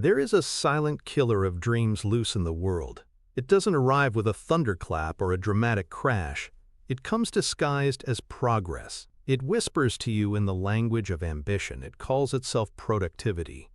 There is a silent killer of dreams loose in the world. It doesn't arrive with a thunderclap or a dramatic crash. It comes disguised as progress. It whispers to you in the language of ambition. It calls itself productivity.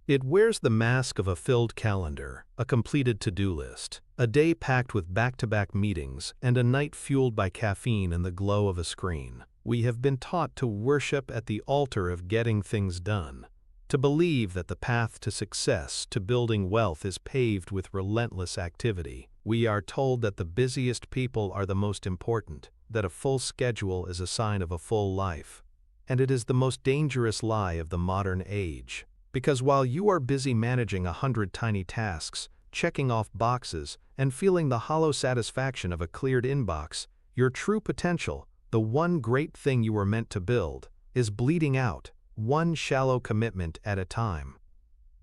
It wears the mask of a filled calendar, a completed to-do list, a day packed with back-to-back meetings, and a night fueled by caffeine and the glow of a screen. We have been taught to worship at the altar of getting things done, to believe that the path to success, to building wealth, is paved with relentless activity. We are told that the busiest people are the most important, that a full schedule is a sign of a full life. And it is the most dangerous lie of the modern age. Because while you are busy managing 100 tiny tasks, checking off boxes, and feeling the hollow satisfaction of a cleared inbox, your true potential, the one great thing you were meant to build, is bleeding out, one shallow commitment at a time.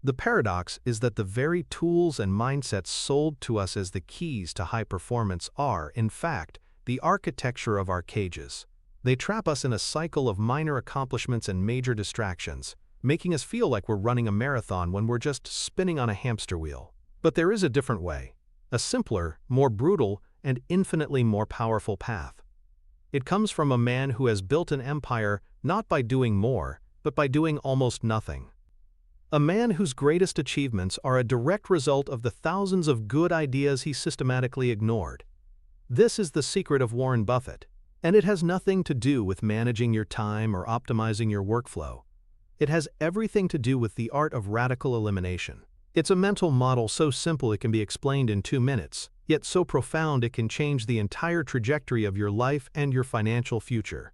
The paradox is that the very tools and mindsets sold to us as the keys to high performance are, in fact, the architecture of our cages. They trap us in a cycle of minor accomplishments and major distractions, making us feel like we're running a marathon when we're just spinning on a hamster wheel. But there is a different way, a simpler, more brutal, and infinitely more powerful path. It comes from a man who has built an empire not by doing more, but by doing almost nothing. A man whose greatest achievements are a direct result of the thousands of good ideas he systematically ignored. This is the secret of Warren Buffett, and it has nothing to do with managing your time or optimizing your workflow. It has everything to do with the art of radical elimination. It's a mental model so simple it can be explained in 2 minutes, yet so profound it can change the entire trajectory of your life and your financial future.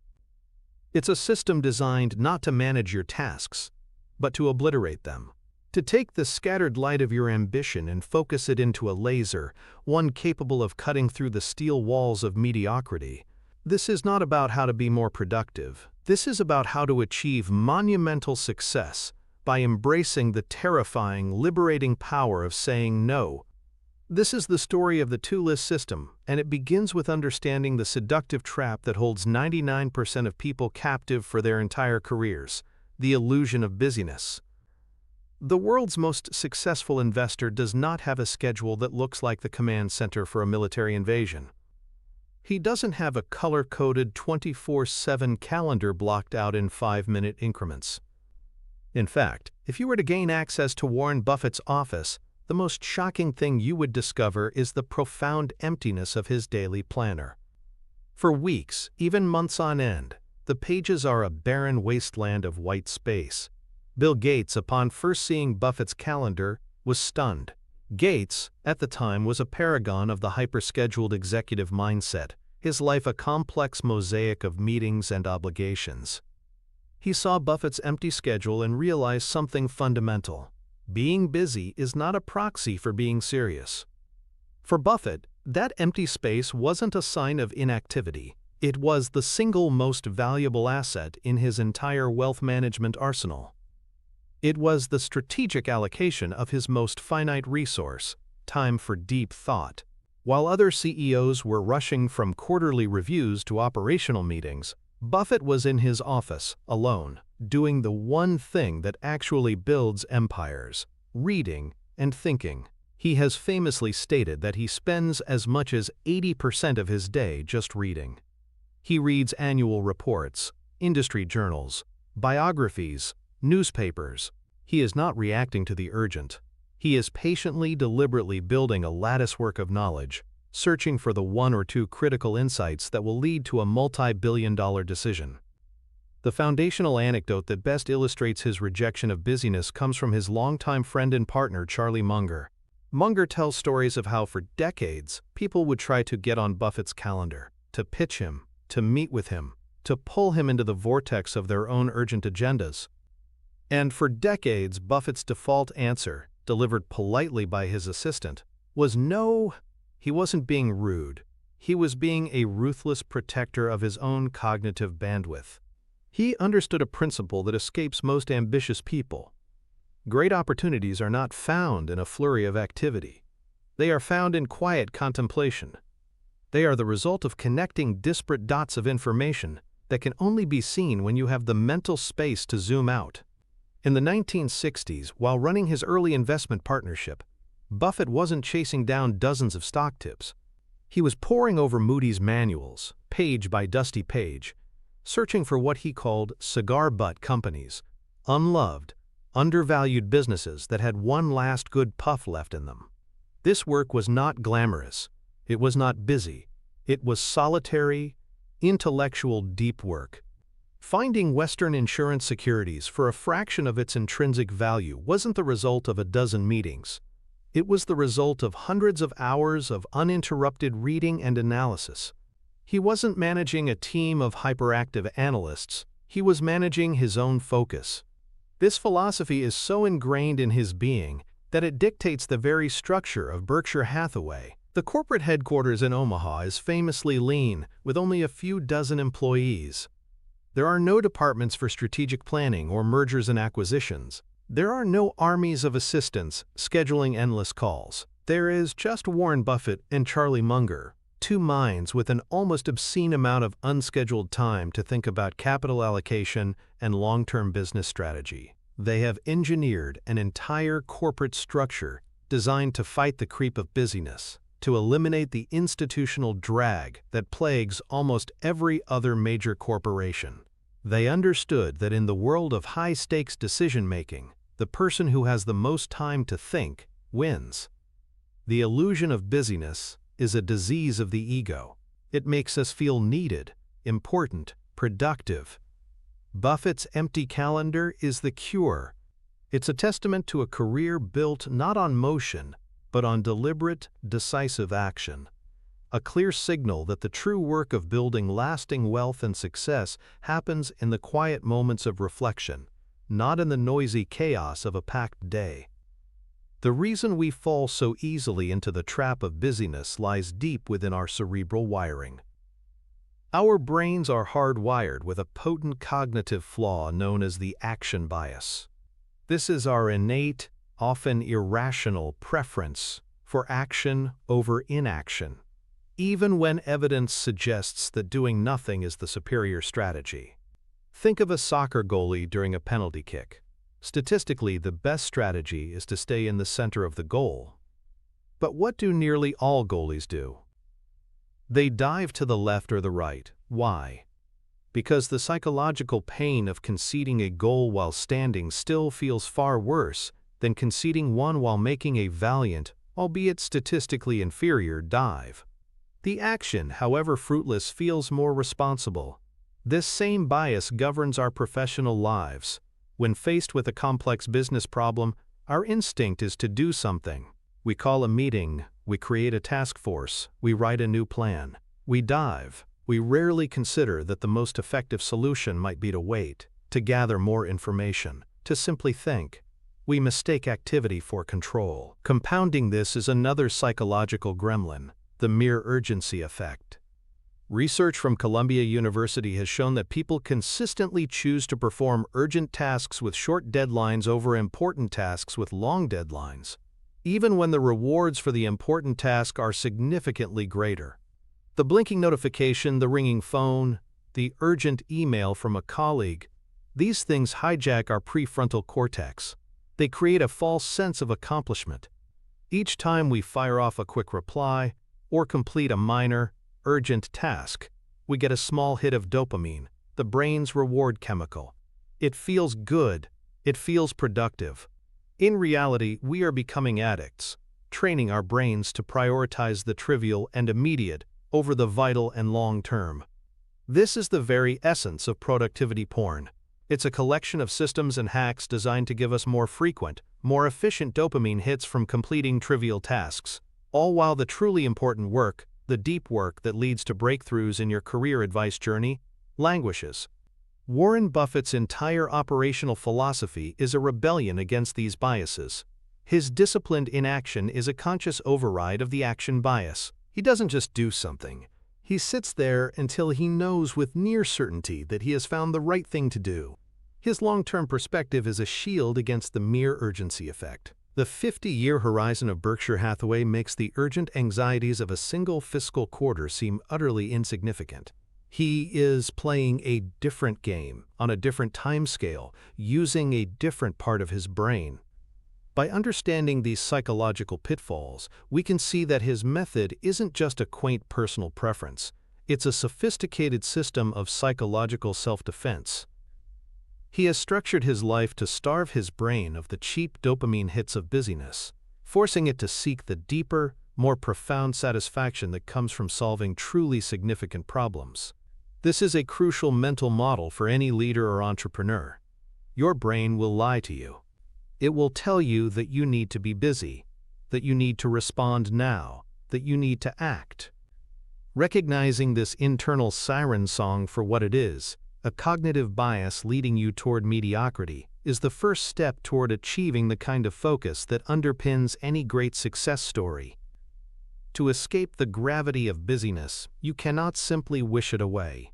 It's a system designed not to manage your tasks, but to obliterate them. To take the scattered light of your ambition and focus it into a laser, one capable of cutting through the steel walls of mediocrity. This is not about how to be more productive. This is about how to achieve monumental success by embracing the terrifying, liberating power of saying no. This is the story of the two-list system, and it begins with understanding the seductive trap that holds 99% of people captive for their entire careers, the illusion of busyness. The world's most successful investor does not have a schedule that looks like the command center for a military invasion. He doesn't have a color-coded 24/7 calendar blocked out in 5-minute increments. In fact, if you were to gain access to Warren Buffett's office, the most shocking thing you would discover is the profound emptiness of his daily planner. For weeks, even months on end, the pages are a barren wasteland of white space. Bill Gates, upon first seeing Buffett's calendar, was stunned. Gates, at the time, was a paragon of the hyper-scheduled executive mindset, his life a complex mosaic of meetings and obligations. He saw Buffett's empty schedule and realized something fundamental. Being busy is not a proxy for being serious. For Buffett, that empty space wasn't a sign of inactivity. It was the single most valuable asset in his entire wealth management arsenal. It was the strategic allocation of his most finite resource, time for deep thought. While other CEOs were rushing from quarterly reviews to operational meetings, Buffett was in his office, alone, doing the one thing that actually builds empires: reading and thinking. He has famously stated that he spends as much as 80% of his day just reading. He reads annual reports, industry journals, biographies, newspapers. He is not reacting to the urgent. He is patiently, deliberately building a latticework of knowledge, searching for the 1 or 2 critical insights that will lead to a multi-billion-dollar decision. The foundational anecdote that best illustrates his rejection of busyness comes from his longtime friend and partner, Charlie Munger. Munger tells stories of how for decades, people would try to get on Buffett's calendar, to pitch him, to meet with him, to pull him into the vortex of their own urgent agendas. And for decades, Buffett's default answer, delivered politely by his assistant, was no. He wasn't being rude. He was being a ruthless protector of his own cognitive bandwidth. He understood a principle that escapes most ambitious people. Great opportunities are not found in a flurry of activity. They are found in quiet contemplation. They are the result of connecting disparate dots of information that can only be seen when you have the mental space to zoom out. In the 1960s, while running his early investment partnership, Buffett wasn't chasing down dozens of stock tips. He was poring over Moody's manuals, page by dusty page, searching for what he called cigar butt companies, unloved, undervalued businesses that had one last good puff left in them. This work was not glamorous. It was not busy. It was solitary, intellectual deep work. Finding Western insurance securities for a fraction of its intrinsic value wasn't the result of a dozen meetings. It was the result of hundreds of hours of uninterrupted reading and analysis. He wasn't managing a team of hyperactive analysts. He was managing his own focus. This philosophy is so ingrained in his being that it dictates the very structure of Berkshire Hathaway. The corporate headquarters in Omaha is famously lean, with only a few dozen employees. There are no departments for strategic planning or mergers and acquisitions. There are no armies of assistants scheduling endless calls. There is just Warren Buffett and Charlie Munger, two minds with an almost obscene amount of unscheduled time to think about capital allocation and long-term business strategy. They have engineered an entire corporate structure designed to fight the creep of busyness, to eliminate the institutional drag that plagues almost every other major corporation. They understood that in the world of high-stakes decision-making, the person who has the most time to think wins. The illusion of busyness is a disease of the ego. It makes us feel needed, important, productive. Buffett's empty calendar is the cure. It's a testament to a career built not on motion, but on deliberate, decisive action. A clear signal that the true work of building lasting wealth and success happens in the quiet moments of reflection, not in the noisy chaos of a packed day. The reason we fall so easily into the trap of busyness lies deep within our cerebral wiring. Our brains are hardwired with a potent cognitive flaw known as the action bias. This is our innate, often irrational preference for action over inaction, even when evidence suggests that doing nothing is the superior strategy. Think of a soccer goalie during a penalty kick. Statistically, the best strategy is to stay in the center of the goal. But what do nearly all goalies do? They dive to the left or the right. Why? Because the psychological pain of conceding a goal while standing still feels far worse than conceding one while making a valiant, albeit statistically inferior, dive. The action, however fruitless, feels more responsible. This same bias governs our professional lives. When faced with a complex business problem, our instinct is to do something. We call a meeting, we create a task force, we write a new plan. We dive. We rarely consider that the most effective solution might be to wait, to gather more information, to simply think. We mistake activity for control. Compounding this is another psychological gremlin, the mere urgency effect. Research from Columbia University has shown that people consistently choose to perform urgent tasks with short deadlines over important tasks with long deadlines, even when the rewards for the important task are significantly greater. The blinking notification, the ringing phone, the urgent email from a colleague, these things hijack our prefrontal cortex. They create a false sense of accomplishment. Each time we fire off a quick reply or complete a minor, urgent task, we get a small hit of dopamine, the brain's reward chemical. It feels good. It feels productive. In reality, we are becoming addicts, training our brains to prioritize the trivial and immediate over the vital and long-term. This is the very essence of productivity porn. It's a collection of systems and hacks designed to give us more frequent, more efficient dopamine hits from completing trivial tasks, all while the truly important work, the deep work that leads to breakthroughs in your career advice journey, languishes. Warren Buffett's entire operational philosophy is a rebellion against these biases. His disciplined inaction is a conscious override of the action bias. He doesn't just do something. He sits there until he knows with near certainty that he has found the right thing to do. His long-term perspective is a shield against the mere urgency effect. The 50-year horizon of Berkshire Hathaway makes the urgent anxieties of a single fiscal quarter seem utterly insignificant. He is playing a different game, on a different time scale, using a different part of his brain. By understanding these psychological pitfalls, we can see that his method isn't just a quaint personal preference. It's a sophisticated system of psychological self-defense. He has structured his life to starve his brain of the cheap dopamine hits of busyness, forcing it to seek the deeper, more profound satisfaction that comes from solving truly significant problems. This is a crucial mental model for any leader or entrepreneur. Your brain will lie to you. It will tell you that you need to be busy, that you need to respond now, that you need to act. Recognizing this internal siren song for what it is, a cognitive bias leading you toward mediocrity, is the first step toward achieving the kind of focus that underpins any great success story. To escape the gravity of busyness, you cannot simply wish it away.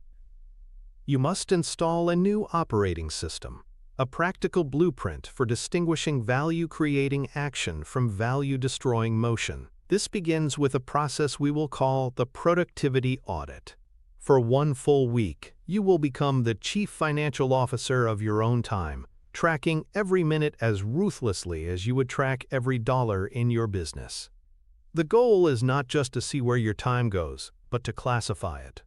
You must install a new operating system, a practical blueprint for distinguishing value-creating action from value-destroying motion. This begins with a process we will call the productivity audit. For 1 full week, you will become the chief financial officer of your own time, tracking every minute as ruthlessly as you would track every dollar in your business. The goal is not just to see where your time goes, but to classify it.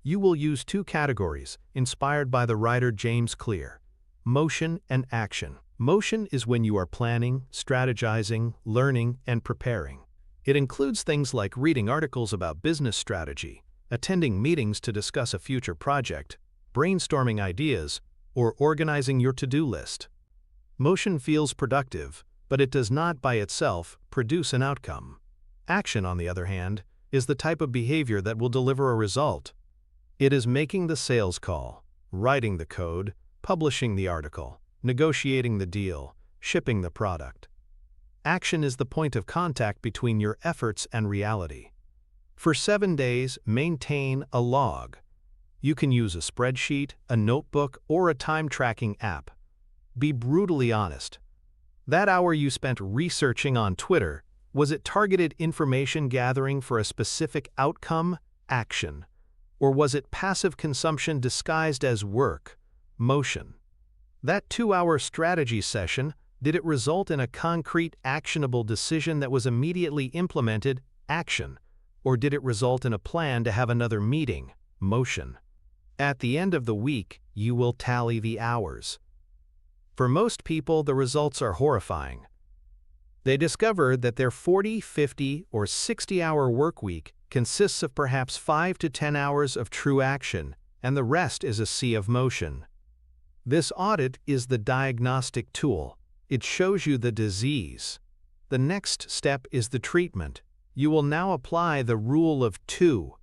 You will use 2 categories, inspired by the writer James Clear: motion and action. Motion is when you are planning, strategizing, learning, and preparing. It includes things like reading articles about business strategy, attending meetings to discuss a future project, brainstorming ideas, or organizing your to-do list. Motion feels productive, but it does not by itself produce an outcome. Action, on the other hand, is the type of behavior that will deliver a result. It is making the sales call, writing the code, publishing the article, negotiating the deal, shipping the product. Action is the point of contact between your efforts and reality. For 7 days, maintain a log. You can use a spreadsheet, a notebook, or a time-tracking app. Be brutally honest. That hour you spent researching on Twitter, was it targeted information gathering for a specific outcome, action? Or was it passive consumption disguised as work, motion? That 2-hour strategy session, did it result in a concrete, actionable decision that was immediately implemented, action? Or did it result in a plan to have another meeting, motion? At the end of the week, you will tally the hours. For most people, the results are horrifying. They discover that their 40, 50, or 60-hour work week consists of perhaps 5 to 10 hours of true action, and the rest is a sea of motion. This audit is the diagnostic tool. It shows you the disease. The next step is the treatment. You will now apply the rule of 2.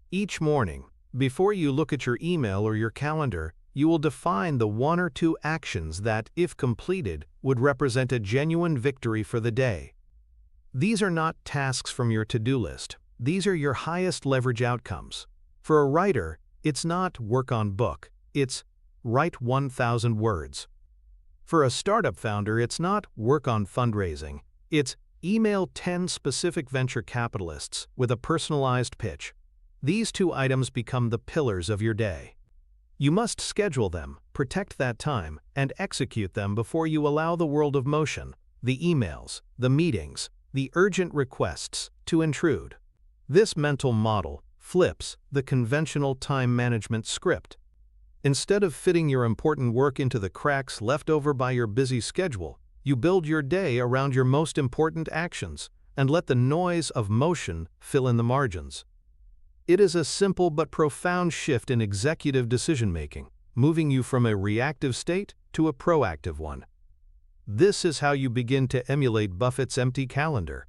Each morning, before you look at your email or your calendar, you will define the 1 or 2 actions that, if completed, would represent a genuine victory for the day. These are not tasks from your to-do list. These are your highest leverage outcomes. For a writer, it's not work on book, it's write 1,000 words. For a startup founder, it's not work on fundraising, it's email 10 specific venture capitalists with a personalized pitch. These 2 items become the pillars of your day. You must schedule them, protect that time, and execute them before you allow the world of motion, the emails, the meetings, the urgent requests, to intrude. This mental model flips the conventional time management script. Instead of fitting your important work into the cracks left over by your busy schedule, you build your day around your most important actions and let the noise of motion fill in the margins. It is a simple but profound shift in executive decision-making, moving you from a reactive state to a proactive one. This is how you begin to emulate Buffett's empty calendar.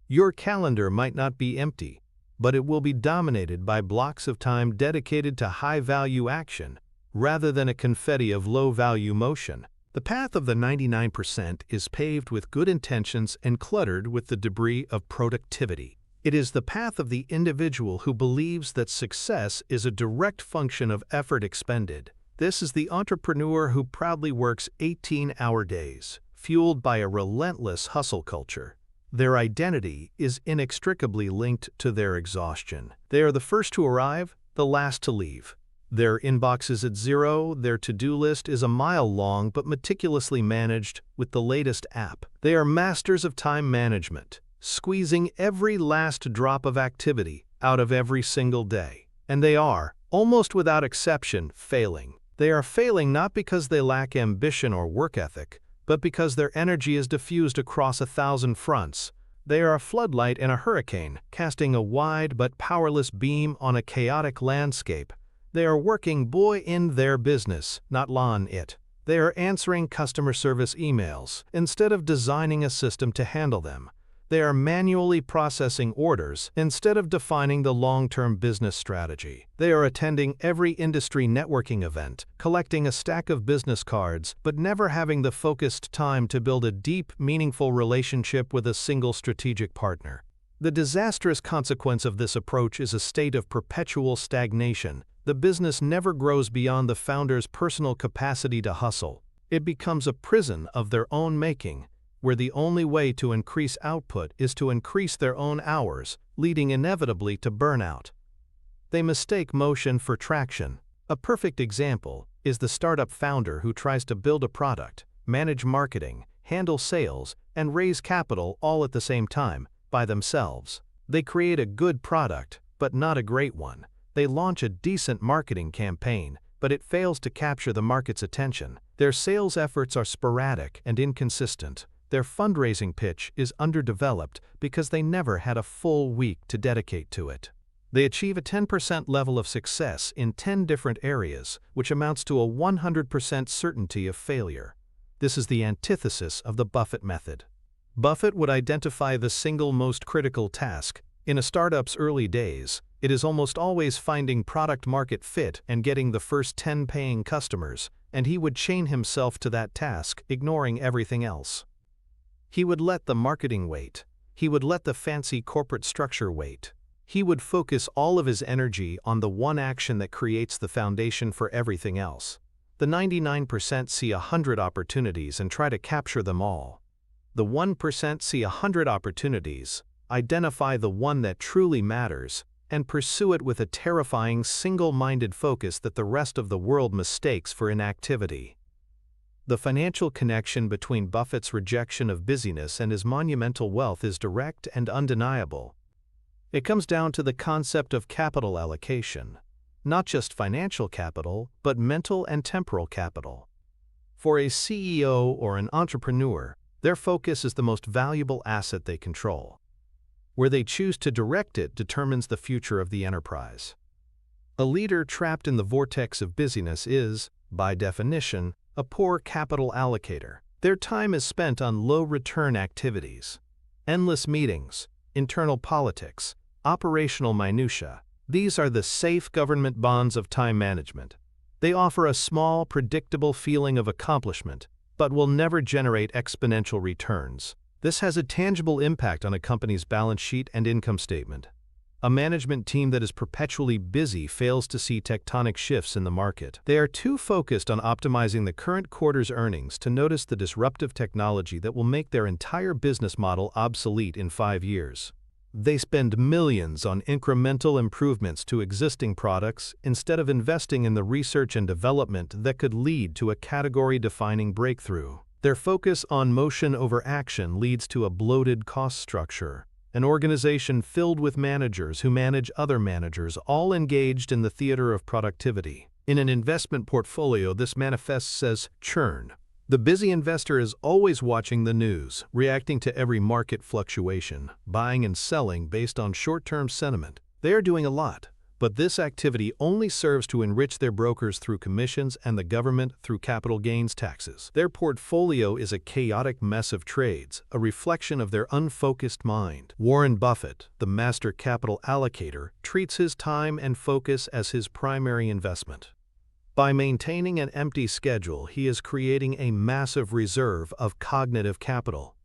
Your calendar might not be empty, but it will be dominated by blocks of time dedicated to high-value action, rather than a confetti of low-value motion. The path of the 99% is paved with good intentions and cluttered with the debris of productivity. It is the path of the individual who believes that success is a direct function of effort expended. This is the entrepreneur who proudly works 18-hour days, fueled by a relentless hustle culture. Their identity is inextricably linked to their exhaustion. They are the first to arrive, the last to leave. Their inbox is at zero, their to-do list is a mile long but meticulously managed with the latest app. They are masters of time management, squeezing every last drop of activity out of every single day. And they are, almost without exception, failing. They are failing not because they lack ambition or work ethic, but because their energy is diffused across 1,000 fronts. They are a floodlight in a hurricane, casting a wide but powerless beam on a chaotic landscape. They are working boy in their business, not law in it. They are answering customer service emails instead of designing a system to handle them. They are manually processing orders instead of defining the long-term business strategy. They are attending every industry networking event, collecting a stack of business cards, but never having the focused time to build a deep, meaningful relationship with a single strategic partner. The disastrous consequence of this approach is a state of perpetual stagnation. The business never grows beyond the founder's personal capacity to hustle. It becomes a prison of their own making, where the only way to increase output is to increase their own hours, leading inevitably to burnout. They mistake motion for traction. A perfect example is the startup founder who tries to build a product, manage marketing, handle sales, and raise capital all at the same time, by themselves. They create a good product, but not a great one. They launch a decent marketing campaign, but it fails to capture the market's attention. Their sales efforts are sporadic and inconsistent. Their fundraising pitch is underdeveloped because they never had a full week to dedicate to it. They achieve a 10% level of success in 10 different areas, which amounts to a 100% certainty of failure. This is the antithesis of the Buffett method. Buffett would identify the single most critical task. In a startup's early days, it is almost always finding product-market fit and getting the first 10 paying customers, and he would chain himself to that task, ignoring everything else. He would let the marketing wait. He would let the fancy corporate structure wait. He would focus all of his energy on the one action that creates the foundation for everything else. The 99% see 100 opportunities and try to capture them all. The 1% see 100 opportunities, identify the one that truly matters, and pursue it with a terrifying single-minded focus that the rest of the world mistakes for inactivity. The financial connection between Buffett's rejection of busyness and his monumental wealth is direct and undeniable. It comes down to the concept of capital allocation, not just financial capital, but mental and temporal capital. For a CEO or an entrepreneur, their focus is the most valuable asset they control. Where they choose to direct it determines the future of the enterprise. A leader trapped in the vortex of busyness is, by definition, a poor capital allocator. Their time is spent on low-return activities. Endless meetings, internal politics, operational minutiae. These are the safe government bonds of time management. They offer a small, predictable feeling of accomplishment, but will never generate exponential returns. This has a tangible impact on a company's balance sheet and income statement. A management team that is perpetually busy fails to see tectonic shifts in the market. They are too focused on optimizing the current quarter's earnings to notice the disruptive technology that will make their entire business model obsolete in 5 years. They spend millions on incremental improvements to existing products instead of investing in the research and development that could lead to a category-defining breakthrough. Their focus on motion over action leads to a bloated cost structure. An organization filled with managers who manage other managers, all engaged in the theater of productivity. In an investment portfolio, this manifests as churn. The busy investor is always watching the news, reacting to every market fluctuation, buying and selling based on short-term sentiment. They are doing a lot, but this activity only serves to enrich their brokers through commissions and the government through capital gains taxes. Their portfolio is a chaotic mess of trades, a reflection of their unfocused mind. Warren Buffett, the master capital allocator, treats his time and focus as his primary investment. By maintaining an empty schedule, he is creating a massive reserve of cognitive capital.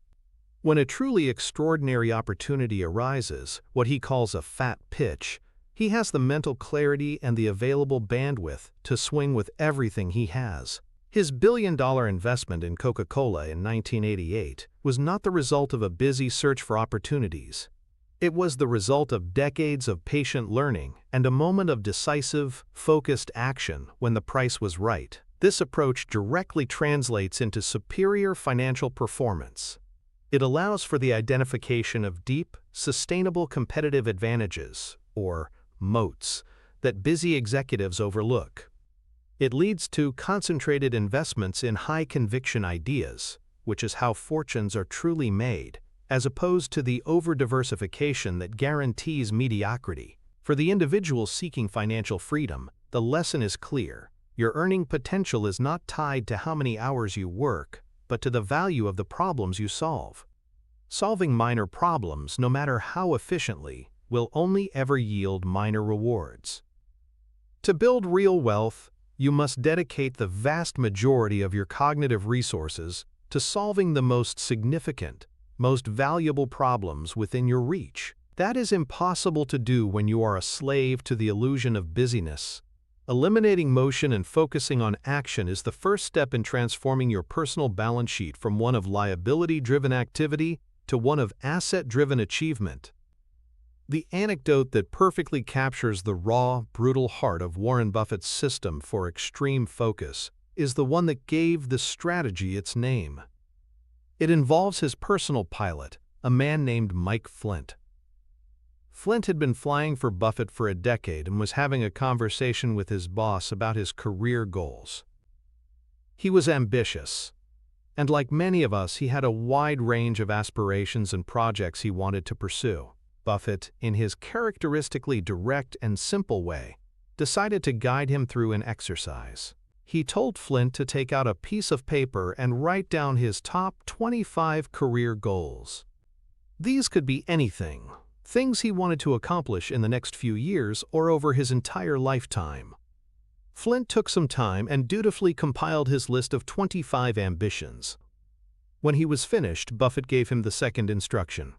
When a truly extraordinary opportunity arises, what he calls a fat pitch, he has the mental clarity and the available bandwidth to swing with everything he has. His billion-dollar investment in Coca-Cola in 1988 was not the result of a busy search for opportunities. It was the result of decades of patient learning and a moment of decisive, focused action when the price was right. This approach directly translates into superior financial performance. It allows for the identification of deep, sustainable competitive advantages, or moats, that busy executives overlook. It leads to concentrated investments in high-conviction ideas, which is how fortunes are truly made, as opposed to the over-diversification that guarantees mediocrity. For the individual seeking financial freedom, the lesson is clear. Your earning potential is not tied to how many hours you work, but to the value of the problems you solve. Solving minor problems, no matter how efficiently, will only ever yield minor rewards. To build real wealth, you must dedicate the vast majority of your cognitive resources to solving the most significant, most valuable problems within your reach. That is impossible to do when you are a slave to the illusion of busyness. Eliminating motion and focusing on action is the first step in transforming your personal balance sheet from one of liability-driven activity to one of asset-driven achievement. The anecdote that perfectly captures the raw, brutal heart of Warren Buffett's system for extreme focus is the one that gave the strategy its name. It involves his personal pilot, a man named Mike Flint. Flint had been flying for Buffett for a decade and was having a conversation with his boss about his career goals. He was ambitious, and like many of us, he had a wide range of aspirations and projects he wanted to pursue. Buffett, in his characteristically direct and simple way, decided to guide him through an exercise. He told Flint to take out a piece of paper and write down his top 25 career goals. These could be anything, things he wanted to accomplish in the next few years or over his entire lifetime. Flint took some time and dutifully compiled his list of 25 ambitions. When he was finished, Buffett gave him the second instruction.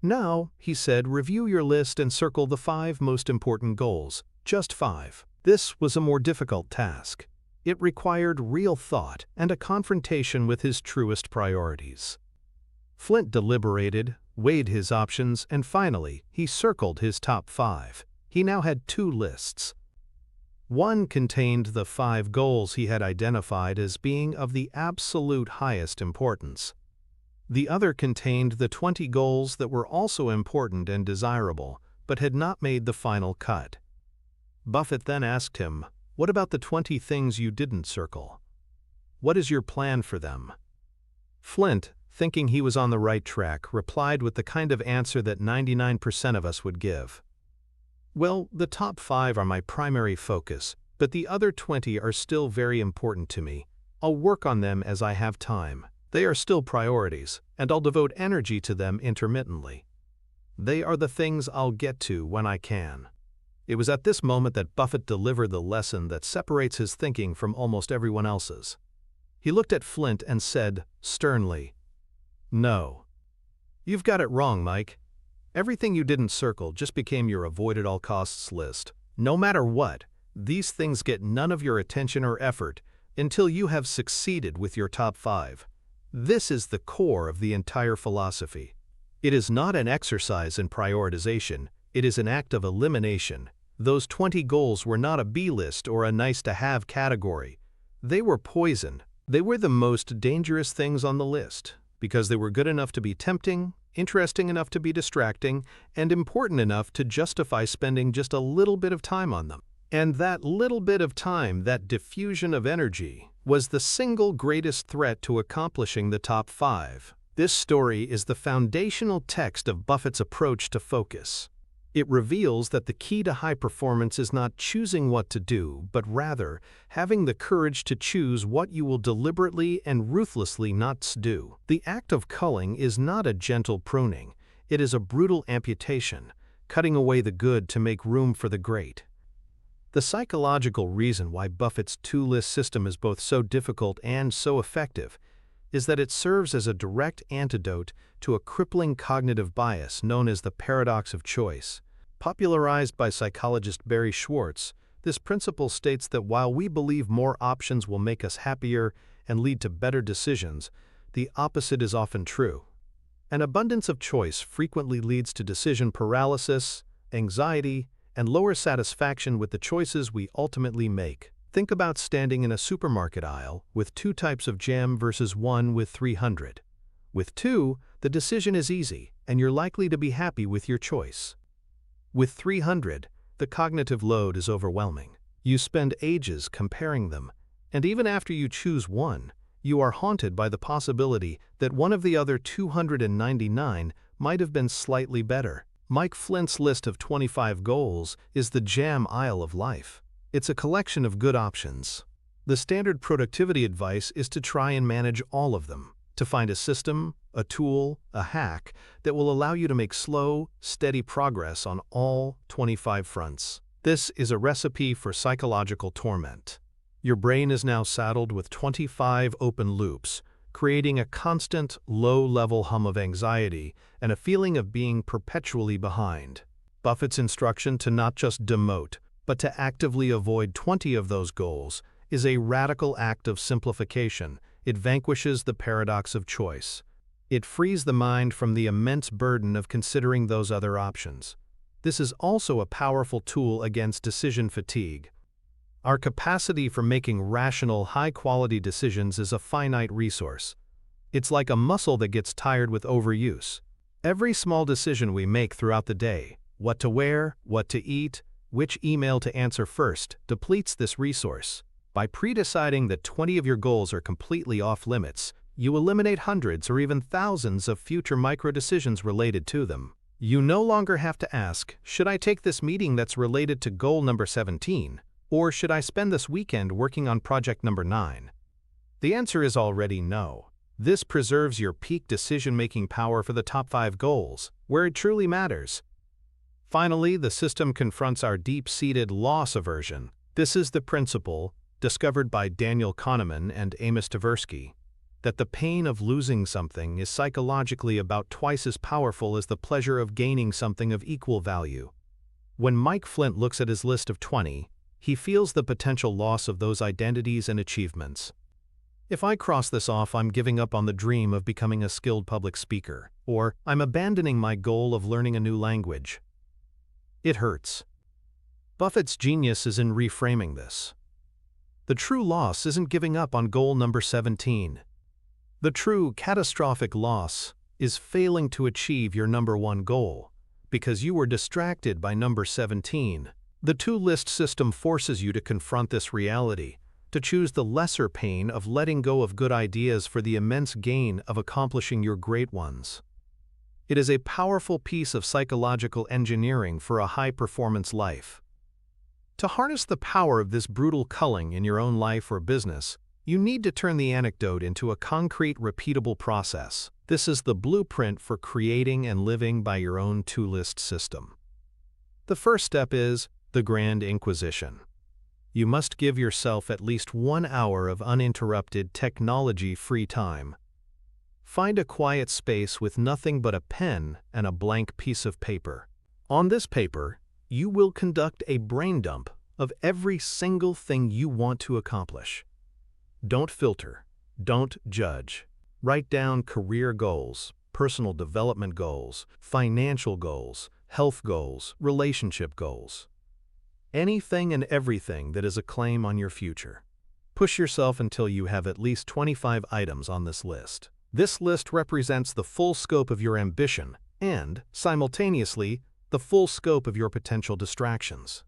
"Now," he said, "review your list and circle the 5 most important goals, just 5. This was a more difficult task. It required real thought and a confrontation with his truest priorities. Flint deliberated, weighed his options, and finally, he circled his top 5. He now had 2 lists. One contained the 5 goals he had identified as being of the absolute highest importance. The other contained the 20 goals that were also important and desirable, but had not made the final cut. Buffett then asked him, "What about the 20 things you didn't circle? What is your plan for them?" Flint, thinking he was on the right track, replied with the kind of answer that 99% of us would give. "Well, the top 5 are my primary focus, but the other 20 are still very important to me. I'll work on them as I have time. They are still priorities, and I'll devote energy to them intermittently. They are the things I'll get to when I can." It was at this moment that Buffett delivered the lesson that separates his thinking from almost everyone else's. He looked at Flint and said, sternly, "No. You've got it wrong, Mike. Everything you didn't circle just became your avoid-at-all-costs list. No matter what, these things get none of your attention or effort until you have succeeded with your top 5. This is the core of the entire philosophy. It is not an exercise in prioritization, it is an act of elimination. Those 20 goals were not a B-list or a nice-to-have category. They were poison. They were the most dangerous things on the list, because they were good enough to be tempting, interesting enough to be distracting, and important enough to justify spending just a little bit of time on them. And that little bit of time, that diffusion of energy, was the single greatest threat to accomplishing the top 5. This story is the foundational text of Buffett's approach to focus. It reveals that the key to high performance is not choosing what to do, but rather having the courage to choose what you will deliberately and ruthlessly not do. The act of culling is not a gentle pruning. It is a brutal amputation, cutting away the good to make room for the great. The psychological reason why Buffett's 2-list system is both so difficult and so effective is that it serves as a direct antidote to a crippling cognitive bias known as the paradox of choice. Popularized by psychologist Barry Schwartz, this principle states that while we believe more options will make us happier and lead to better decisions, the opposite is often true. An abundance of choice frequently leads to decision paralysis, anxiety, and lower satisfaction with the choices we ultimately make. Think about standing in a supermarket aisle with 2 types of jam versus one with 300. With 2, the decision is easy, and you're likely to be happy with your choice. With 300, the cognitive load is overwhelming. You spend ages comparing them, and even after you choose one, you are haunted by the possibility that one of the other 299 might have been slightly better. Mike Flint's list of 25 goals is the jam aisle of life. It's a collection of good options. The standard productivity advice is to try and manage all of them, to find a system, a tool, a hack that will allow you to make slow, steady progress on all 25 fronts. This is a recipe for psychological torment. Your brain is now saddled with 25 open loops, creating a constant, low-level hum of anxiety and a feeling of being perpetually behind. Buffett's instruction to not just demote, but to actively avoid 20 of those goals is a radical act of simplification. It vanquishes the paradox of choice. It frees the mind from the immense burden of considering those other options. This is also a powerful tool against decision fatigue. Our capacity for making rational, high-quality decisions is a finite resource. It's like a muscle that gets tired with overuse. Every small decision we make throughout the day, what to wear, what to eat, which email to answer first, depletes this resource. By pre-deciding that 20 of your goals are completely off-limits, you eliminate hundreds or even thousands of future micro-decisions related to them. You no longer have to ask, should I take this meeting that's related to goal number 17? Or should I spend this weekend working on project number 9? The answer is already no. This preserves your peak decision-making power for the top 5 goals, where it truly matters. Finally, the system confronts our deep-seated loss aversion. This is the principle, discovered by Daniel Kahneman and Amos Tversky, that the pain of losing something is psychologically about twice as powerful as the pleasure of gaining something of equal value. When Mike Flint looks at his list of 20, he feels the potential loss of those identities and achievements. If I cross this off, I'm giving up on the dream of becoming a skilled public speaker, or I'm abandoning my goal of learning a new language. It hurts. Buffett's genius is in reframing this. The true loss isn't giving up on goal number 17. The true catastrophic loss is failing to achieve your number 1 goal, because you were distracted by number 17. The two-list system forces you to confront this reality, to choose the lesser pain of letting go of good ideas for the immense gain of accomplishing your great ones. It is a powerful piece of psychological engineering for a high-performance life. To harness the power of this brutal culling in your own life or business, you need to turn the anecdote into a concrete, repeatable process. This is the blueprint for creating and living by your own two-list system. The first step is the Grand Inquisition. You must give yourself at least 1 hour of uninterrupted technology-free time. Find a quiet space with nothing but a pen and a blank piece of paper. On this paper, you will conduct a brain dump of every single thing you want to accomplish. Don't filter. Don't judge. Write down career goals, personal development goals, financial goals, health goals, relationship goals. Anything and everything that is a claim on your future. Push yourself until you have at least 25 items on this list. This list represents the full scope of your ambition and, simultaneously, the full scope of your potential distractions.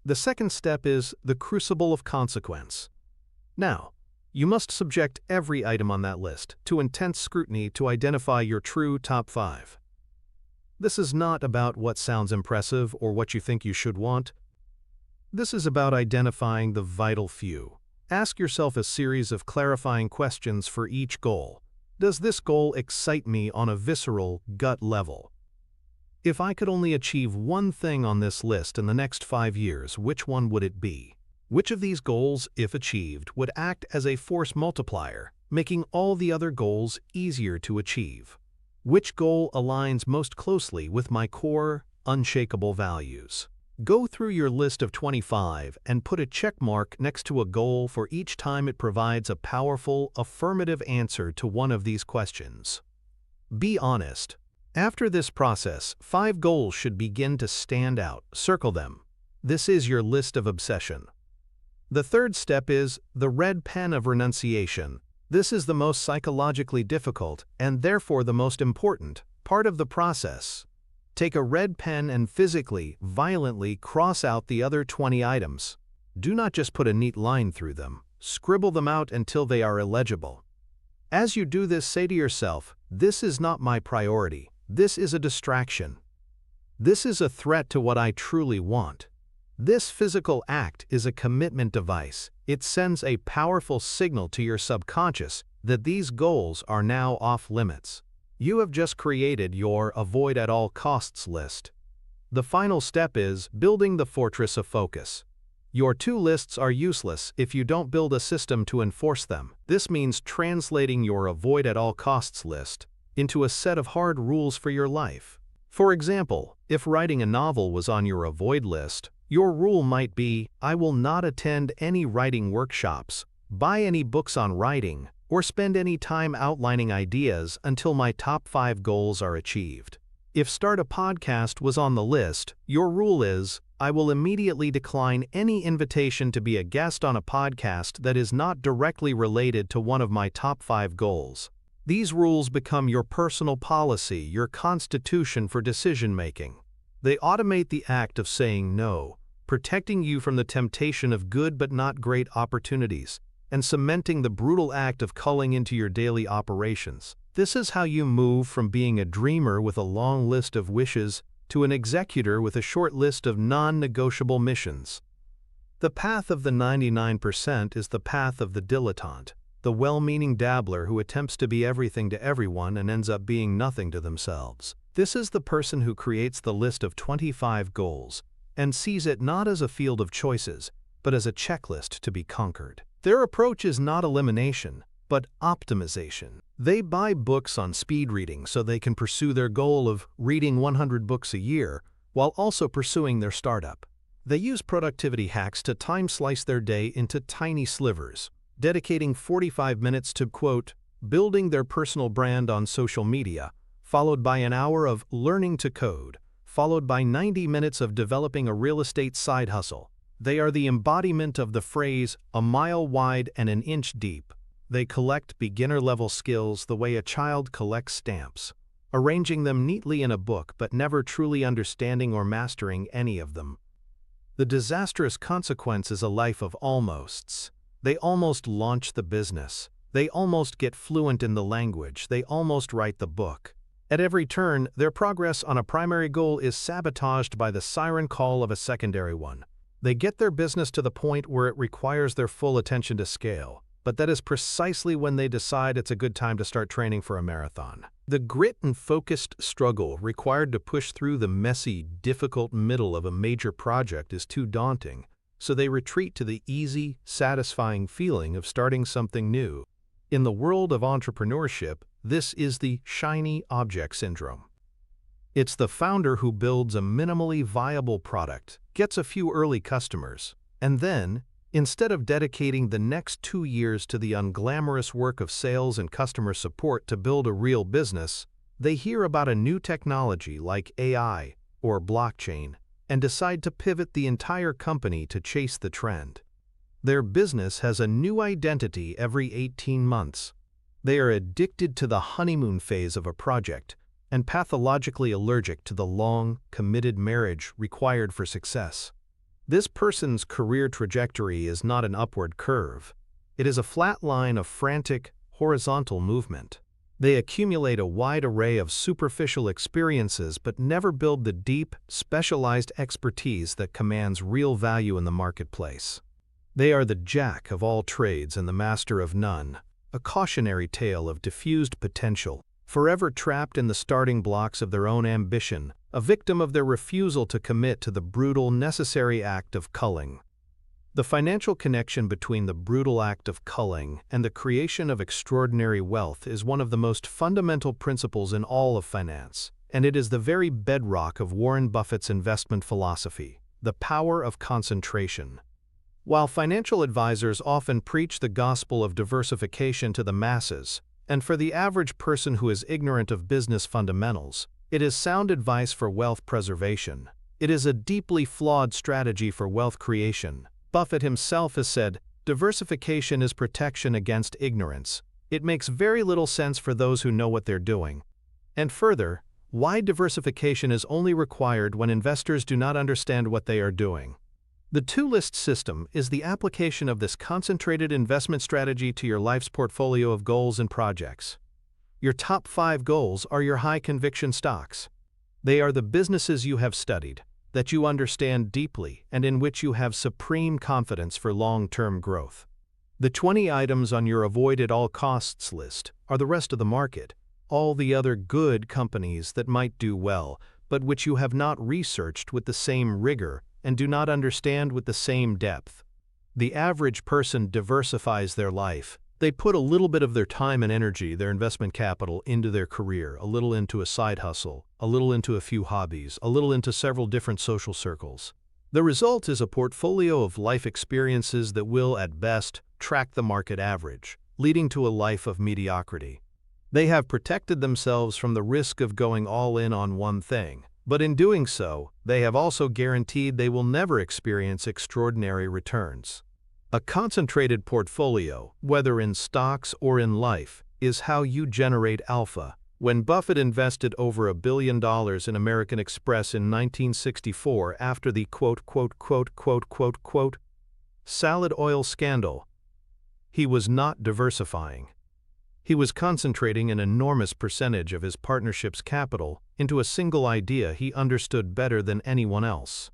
The second step is the crucible of consequence. Now, you must subject every item on that list to intense scrutiny to identify your true top 5. This is not about what sounds impressive or what you think you should want. This is about identifying the vital few. Ask yourself a series of clarifying questions for each goal. Does this goal excite me on a visceral, gut level? If I could only achieve one thing on this list in the next 5 years, which one would it be? Which of these goals, if achieved, would act as a force multiplier, making all the other goals easier to achieve? Which goal aligns most closely with my core, unshakable values? Go through your list of 25 and put a check mark next to a goal for each time it provides a powerful, affirmative answer to one of these questions. Be honest. After this process, 5 goals should begin to stand out. Circle them. This is your list of obsession. The third step is the red pen of renunciation. This is the most psychologically difficult, and therefore the most important, part of the process. Take a red pen and physically, violently cross out the other 20 items. Do not just put a neat line through them. Scribble them out until they are illegible. As you do this, say to yourself, "This is not my priority. This is a distraction. This is a threat to what I truly want." This physical act is a commitment device. It sends a powerful signal to your subconscious that these goals are now off limits. You have just created your avoid at all costs list. The final step is building the fortress of focus. Your 2 lists are useless if you don't build a system to enforce them. This means translating your avoid at all costs list into a set of hard rules for your life. For example, if writing a novel was on your avoid list, your rule might be, "I will not attend any writing workshops, buy any books on writing, or spend any time outlining ideas until my top 5 goals are achieved." If start a podcast was on the list, your rule is, "I will immediately decline any invitation to be a guest on a podcast that is not directly related to one of my top 5 goals." These rules become your personal policy, your constitution for decision-making. They automate the act of saying no, protecting you from the temptation of good but not great opportunities, and cementing the brutal act of culling into your daily operations. This is how you move from being a dreamer with a long list of wishes to an executor with a short list of non-negotiable missions. The path of the 99% is the path of the dilettante, the well-meaning dabbler who attempts to be everything to everyone and ends up being nothing to themselves. This is the person who creates the list of 25 goals and sees it not as a field of choices, but as a checklist to be conquered. Their approach is not elimination, but optimization. They buy books on speed reading so they can pursue their goal of reading 100 books a year while also pursuing their startup. They use productivity hacks to time-slice their day into tiny slivers, dedicating 45 minutes to, quote, building their personal brand on social media, followed by an hour of learning to code, followed by 90 minutes of developing a real estate side hustle. They are the embodiment of the phrase, "a mile wide and an inch deep." They collect beginner-level skills the way a child collects stamps, arranging them neatly in a book but never truly understanding or mastering any of them. The disastrous consequence is a life of almosts. They almost launch the business. They almost get fluent in the language. They almost write the book. At every turn, their progress on a primary goal is sabotaged by the siren call of a secondary one. They get their business to the point where it requires their full attention to scale, but that is precisely when they decide it's a good time to start training for a marathon. The grit and focused struggle required to push through the messy, difficult middle of a major project is too daunting, so they retreat to the easy, satisfying feeling of starting something new. In the world of entrepreneurship, this is the shiny object syndrome. It's the founder who builds a minimally viable product, gets a few early customers, and then, instead of dedicating the next 2 years to the unglamorous work of sales and customer support to build a real business, they hear about a new technology like AI or blockchain and decide to pivot the entire company to chase the trend. Their business has a new identity every 18 months. They are addicted to the honeymoon phase of a project and pathologically allergic to the long, committed marriage required for success. This person's career trajectory is not an upward curve. It is a flat line of frantic, horizontal movement. They accumulate a wide array of superficial experiences but never build the deep, specialized expertise that commands real value in the marketplace. They are the jack of all trades and the master of none, a cautionary tale of diffused potential, forever trapped in the starting blocks of their own ambition, a victim of their refusal to commit to the brutal, necessary act of culling. The financial connection between the brutal act of culling and the creation of extraordinary wealth is one of the most fundamental principles in all of finance, and it is the very bedrock of Warren Buffett's investment philosophy, the power of concentration. While financial advisors often preach the gospel of diversification to the masses, And for the average person who is ignorant of business fundamentals, it is sound advice for wealth preservation. It is a deeply flawed strategy for wealth creation. Buffett himself has said, "Diversification is protection against ignorance." It makes very little sense for those who know what they're doing. And further, wide diversification is only required when investors do not understand what they are doing. The two-list system is the application of this concentrated investment strategy to your life's portfolio of goals and projects. Your top 5 goals are your high-conviction stocks. They are the businesses you have studied, that you understand deeply, and in which you have supreme confidence for long-term growth. The 20 items on your avoid-at-all-costs list are the rest of the market, all the other good companies that might do well, but which you have not researched with the same rigor and do not understand with the same depth. The average person diversifies their life. They put a little bit of their time and energy, their investment capital, into their career, a little into a side hustle, a little into a few hobbies, a little into several different social circles. The result is a portfolio of life experiences that will, at best, track the market average, leading to a life of mediocrity. They have protected themselves from the risk of going all in on one thing, but in doing so, they have also guaranteed they will never experience extraordinary returns. A concentrated portfolio, whether in stocks or in life, is how you generate alpha. When Buffett invested over $1 billion in American Express in 1964 after the salad oil scandal, he was not diversifying. He was concentrating an enormous percentage of his partnership's capital into a single idea he understood better than anyone else.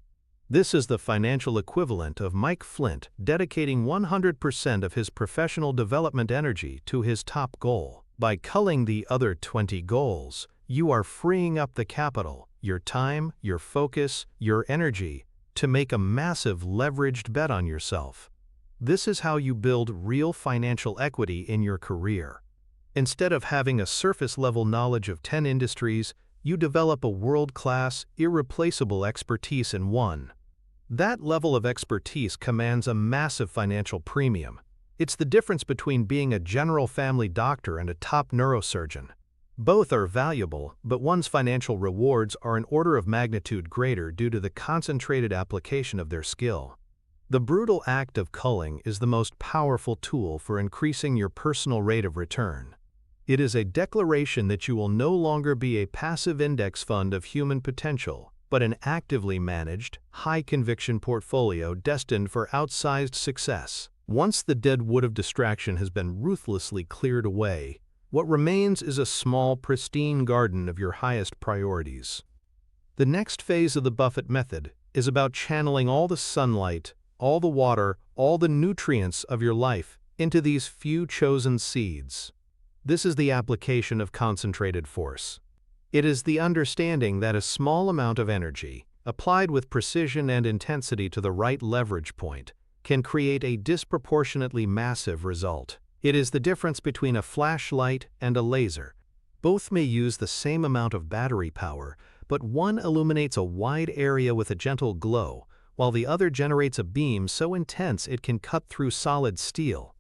This is the financial equivalent of Mike Flint dedicating 100% of his professional development energy to his top goal. By culling the other 20 goals, you are freeing up the capital, your time, your focus, your energy, to make a massive leveraged bet on yourself. This is how you build real financial equity in your career. Instead of having a surface-level knowledge of 10 industries, you develop a world-class, irreplaceable expertise in one. That level of expertise commands a massive financial premium. It's the difference between being a general family doctor and a top neurosurgeon. Both are valuable, but one's financial rewards are an order of magnitude greater due to the concentrated application of their skill. The brutal act of culling is the most powerful tool for increasing your personal rate of return. It is a declaration that you will no longer be a passive index fund of human potential, but an actively managed, high-conviction portfolio destined for outsized success. Once the dead wood of distraction has been ruthlessly cleared away, what remains is a small, pristine garden of your highest priorities. The next phase of the Buffett method is about channeling all the sunlight, all the water, all the nutrients of your life into these few chosen seeds. This is the application of concentrated force. It is the understanding that a small amount of energy, applied with precision and intensity to the right leverage point, can create a disproportionately massive result. It is the difference between a flashlight and a laser. Both may use the same amount of battery power, but one illuminates a wide area with a gentle glow, while the other generates a beam so intense it can cut through solid steel.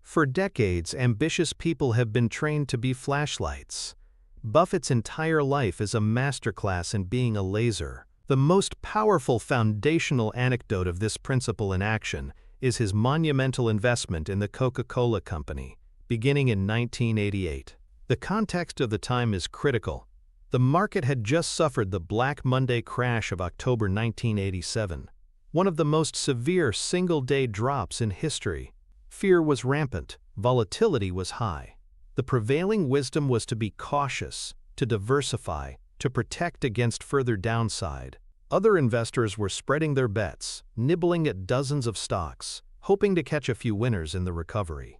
For decades, ambitious people have been trained to be flashlights. Buffett's entire life is a masterclass in being a laser. The most powerful foundational anecdote of this principle in action is his monumental investment in the Coca-Cola Company, beginning in 1988. The context of the time is critical. The market had just suffered the Black Monday crash of October 1987, one of the most severe single-day drops in history. Fear was rampant, volatility was high. The prevailing wisdom was to be cautious, to diversify, to protect against further downside. Other investors were spreading their bets, nibbling at dozens of stocks, hoping to catch a few winners in the recovery.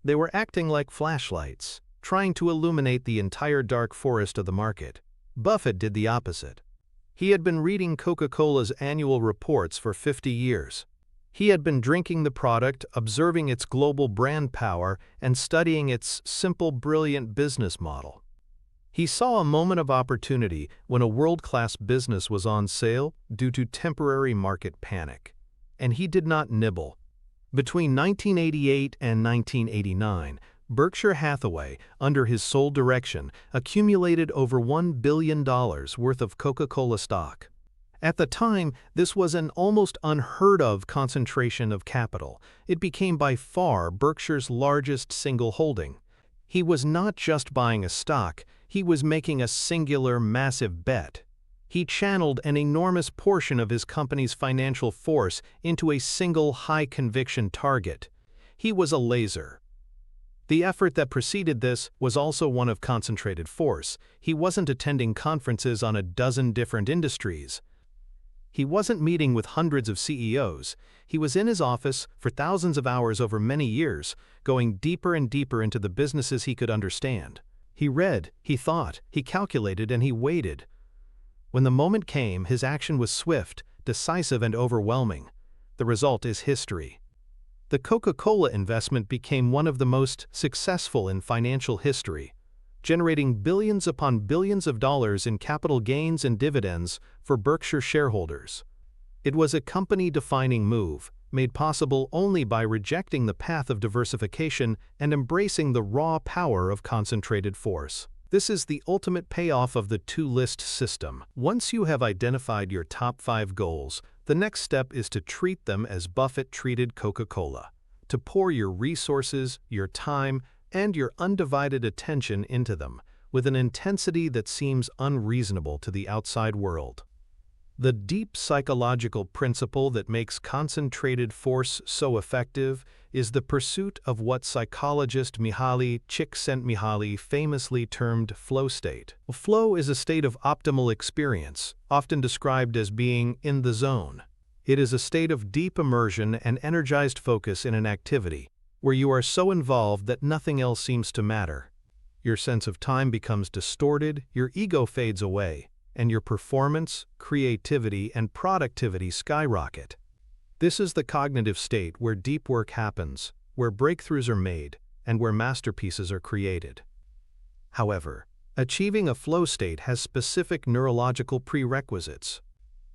They were acting like flashlights, trying to illuminate the entire dark forest of the market. Buffett did the opposite. He had been reading Coca-Cola's annual reports for 50 years. He had been drinking the product, observing its global brand power, and studying its simple, brilliant business model. He saw a moment of opportunity when a world-class business was on sale due to temporary market panic. And he did not nibble. Between 1988 and 1989, Berkshire Hathaway, under his sole direction, accumulated over $1 billion worth of Coca-Cola stock. At the time, this was an almost unheard-of concentration of capital. It became by far Berkshire's largest single holding. He was not just buying a stock, he was making a singular, massive bet. He channeled an enormous portion of his company's financial force into a single high-conviction target. He was a laser. The effort that preceded this was also one of concentrated force. He wasn't attending conferences on a dozen different industries. He wasn't meeting with hundreds of CEOs. He was in his office for thousands of hours over many years, going deeper and deeper into the businesses he could understand. He read, he thought, he calculated, and he waited. When the moment came, his action was swift, decisive, and overwhelming. The result is history. The Coca-Cola investment became one of the most successful in financial history, generating billions upon billions of dollars in capital gains and dividends for Berkshire shareholders. It was a company-defining move, made possible only by rejecting the path of diversification and embracing the raw power of concentrated force. This is the ultimate payoff of the two-list system. Once you have identified your top 5 goals, the next step is to treat them as Buffett treated Coca-Cola, to pour your resources, your time, and your undivided attention into them, with an intensity that seems unreasonable to the outside world. The deep psychological principle that makes concentrated force so effective is the pursuit of what psychologist Mihaly Csikszentmihalyi famously termed flow state. Flow is a state of optimal experience, often described as being in the zone. It is a state of deep immersion and energized focus in an activity, where you are so involved that nothing else seems to matter. Your sense of time becomes distorted, your ego fades away, and your performance, creativity, and productivity skyrocket. This is the cognitive state where deep work happens, where breakthroughs are made, and where masterpieces are created. However, achieving a flow state has specific neurological prerequisites.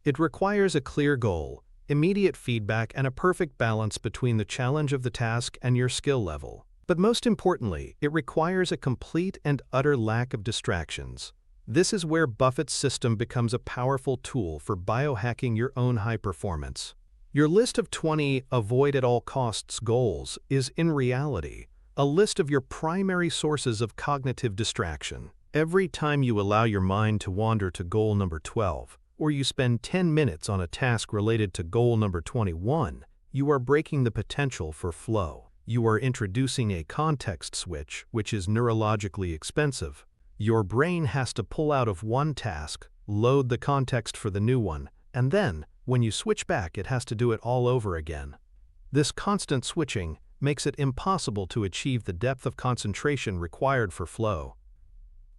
It requires a clear goal, immediate feedback, and a perfect balance between the challenge of the task and your skill level. But most importantly, it requires a complete and utter lack of distractions. This is where Buffett's system becomes a powerful tool for biohacking your own high performance. Your list of 20 avoid-at-all-costs goals is, in reality, a list of your primary sources of cognitive distraction. Every time you allow your mind to wander to goal number 12, or you spend 10 minutes on a task related to goal number 21, you are breaking the potential for flow. You are introducing a context switch, which is neurologically expensive. Your brain has to pull out of one task, load the context for the new one, and then, when you switch back, it has to do it all over again. This constant switching makes it impossible to achieve the depth of concentration required for flow.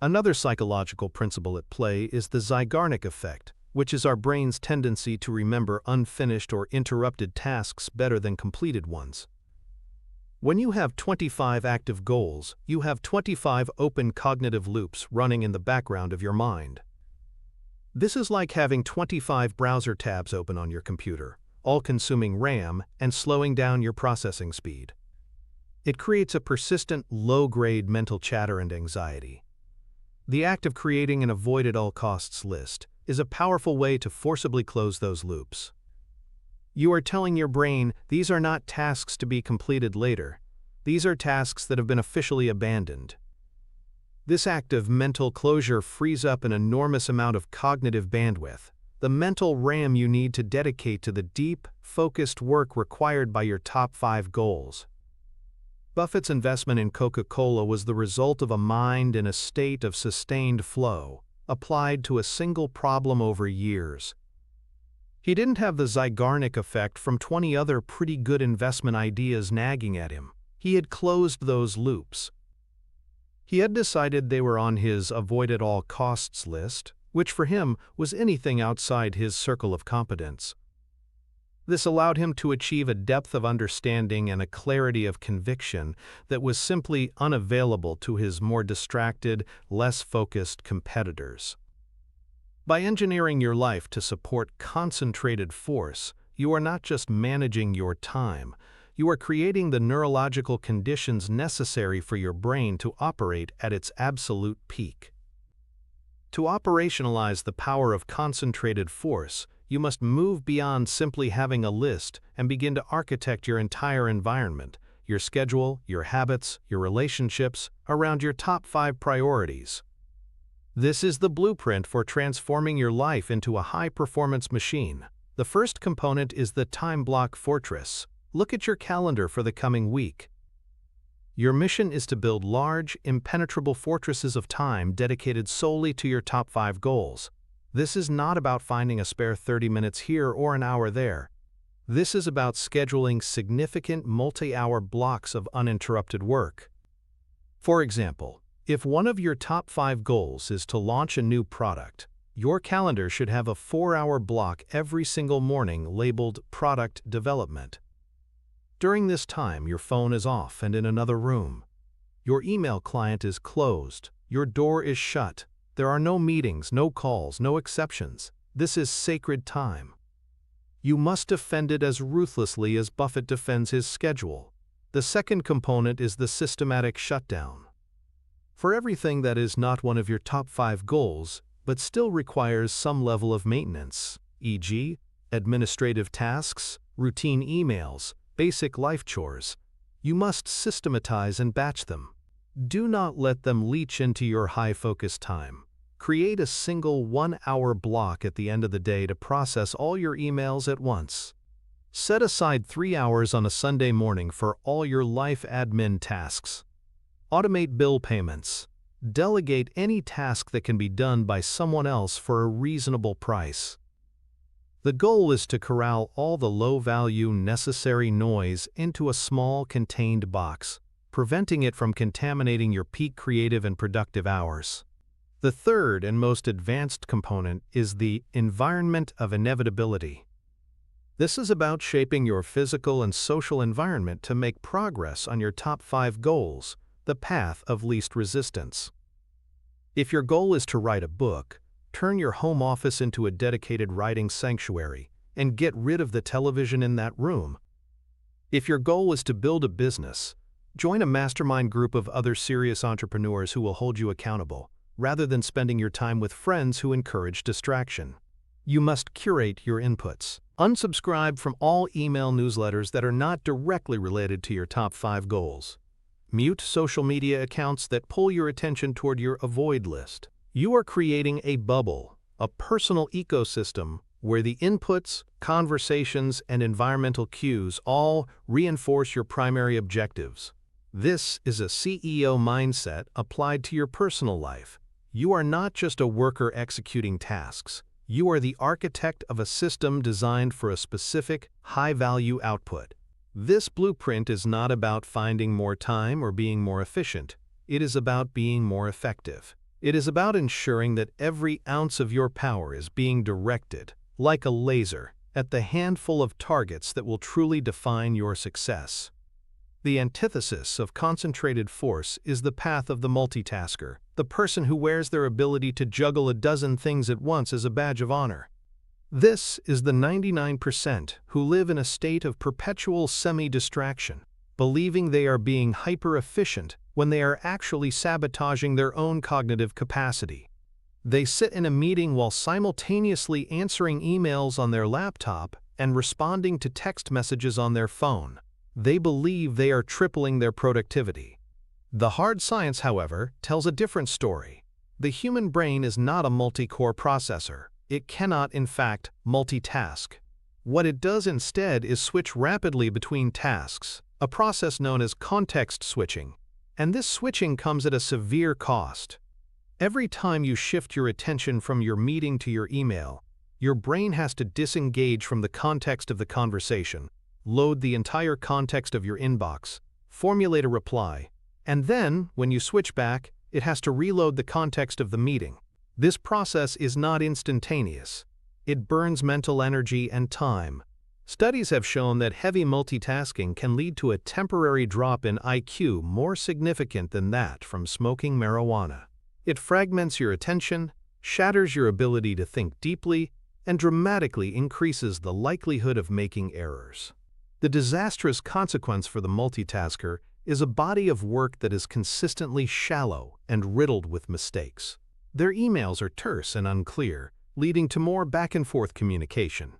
Another psychological principle at play is the Zeigarnik effect, which is our brain's tendency to remember unfinished or interrupted tasks better than completed ones. When you have 25 active goals, you have 25 open cognitive loops running in the background of your mind. This is like having 25 browser tabs open on your computer, all consuming RAM and slowing down your processing speed. It creates a persistent, low-grade mental chatter and anxiety. The act of creating an avoid-at-all-costs list is a powerful way to forcibly close those loops. You are telling your brain, these are not tasks to be completed later. These are tasks that have been officially abandoned. This act of mental closure frees up an enormous amount of cognitive bandwidth, the mental RAM you need to dedicate to the deep, focused work required by your top 5 goals. Buffett's investment in Coca-Cola was the result of a mind in a state of sustained flow, applied to a single problem over years. He didn't have the Zeigarnik effect from 20 other pretty good investment ideas nagging at him. He had closed those loops. He had decided they were on his avoid-at-all-costs list, which for him was anything outside his circle of competence. This allowed him to achieve a depth of understanding and a clarity of conviction that was simply unavailable to his more distracted, less focused competitors. By engineering your life to support concentrated force, you are not just managing your time, You are creating the neurological conditions necessary for your brain to operate at its absolute peak. To operationalize the power of concentrated force, you must move beyond simply having a list and begin to architect your entire environment, your schedule, your habits, your relationships, around your top 5 priorities. This is the blueprint for transforming your life into a high-performance machine. The first component is the time block fortress. Look at your calendar for the coming week. Your mission is to build large, impenetrable fortresses of time dedicated solely to your top 5 goals. This is not about finding a spare 30 minutes here or an hour there. This is about scheduling significant multi-hour blocks of uninterrupted work. For example, if one of your top 5 goals is to launch a new product, your calendar should have a 4-hour block every single morning labeled Product Development. During this time, your phone is off and in another room. Your email client is closed. Your door is shut. There are no meetings, no calls, no exceptions. This is sacred time. You must defend it as ruthlessly as Buffett defends his schedule. The second component is the systematic shutdown. For everything that is not one of your top 5 goals, but still requires some level of maintenance, e.g., administrative tasks, routine emails, basic life chores, you must systematize and batch them. Do not let them leach into your high-focus time. Create a single 1-hour block at the end of the day to process all your emails at once. Set aside 3 hours on a Sunday morning for all your life admin tasks. Automate bill payments. Delegate any task that can be done by someone else for a reasonable price. The goal is to corral all the low-value, necessary noise into a small, contained box, preventing it from contaminating your peak creative and productive hours. The third and most advanced component is the environment of inevitability. This is about shaping your physical and social environment to make progress on your top 5 goals, the path of least resistance. If your goal is to write a book, turn your home office into a dedicated writing sanctuary and get rid of the television in that room. If your goal is to build a business, join a mastermind group of other serious entrepreneurs who will hold you accountable, rather than spending your time with friends who encourage distraction. You must curate your inputs. Unsubscribe from all email newsletters that are not directly related to your top 5 goals. Mute social media accounts that pull your attention toward your avoid list. You are creating a bubble, a personal ecosystem where the inputs, conversations, and environmental cues all reinforce your primary objectives. This is a CEO mindset applied to your personal life. You are not just a worker executing tasks. You are the architect of a system designed for a specific, high-value output. This blueprint is not about finding more time or being more efficient. It is about being more effective. It is about ensuring that every ounce of your power is being directed, like a laser, at the handful of targets that will truly define your success. The antithesis of concentrated force is the path of the multitasker, the person who wears their ability to juggle a dozen things at once as a badge of honor. This is the 99% who live in a state of perpetual semi-distraction, believing they are being hyper-efficient when they are actually sabotaging their own cognitive capacity. They sit in a meeting while simultaneously answering emails on their laptop and responding to text messages on their phone. They believe they are tripling their productivity. The hard science, however, tells a different story. The human brain is not a multi-core processor. It cannot, in fact, multitask. What it does instead is switch rapidly between tasks, a process known as context switching. And this switching comes at a severe cost. Every time you shift your attention from your meeting to your email, your brain has to disengage from the context of the conversation, load the entire context of your inbox, formulate a reply, and then, when you switch back, it has to reload the context of the meeting. This process is not instantaneous. It burns mental energy and time. Studies have shown that heavy multitasking can lead to a temporary drop in IQ more significant than that from smoking marijuana. It fragments your attention, shatters your ability to think deeply, and dramatically increases the likelihood of making errors. The disastrous consequence for the multitasker is a body of work that is consistently shallow and riddled with mistakes. Their emails are terse and unclear, leading to more back-and-forth communication.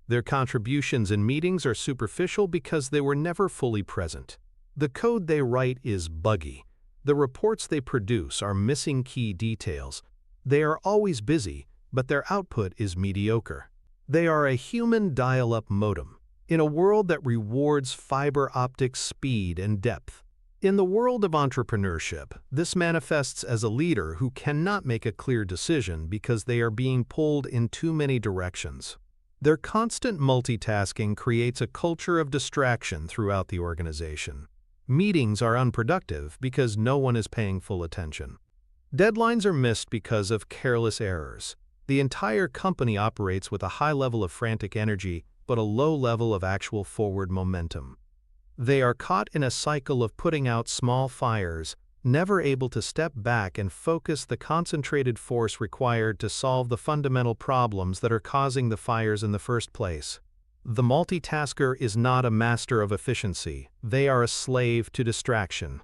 Their contributions in meetings are superficial because they were never fully present. The code they write is buggy. The reports they produce are missing key details. They are always busy, but their output is mediocre. They are a human dial-up modem in a world that rewards fiber optic speed and depth. In the world of entrepreneurship, this manifests as a leader who cannot make a clear decision because they are being pulled in too many directions. Their constant multitasking creates a culture of distraction throughout the organization. Meetings are unproductive because no one is paying full attention. Deadlines are missed because of careless errors. The entire company operates with a high level of frantic energy but a low level of actual forward momentum. They are caught in a cycle of putting out small fires, never able to step back and focus the concentrated force required to solve the fundamental problems that are causing the fires in the first place. The multitasker is not a master of efficiency. They are a slave to distraction.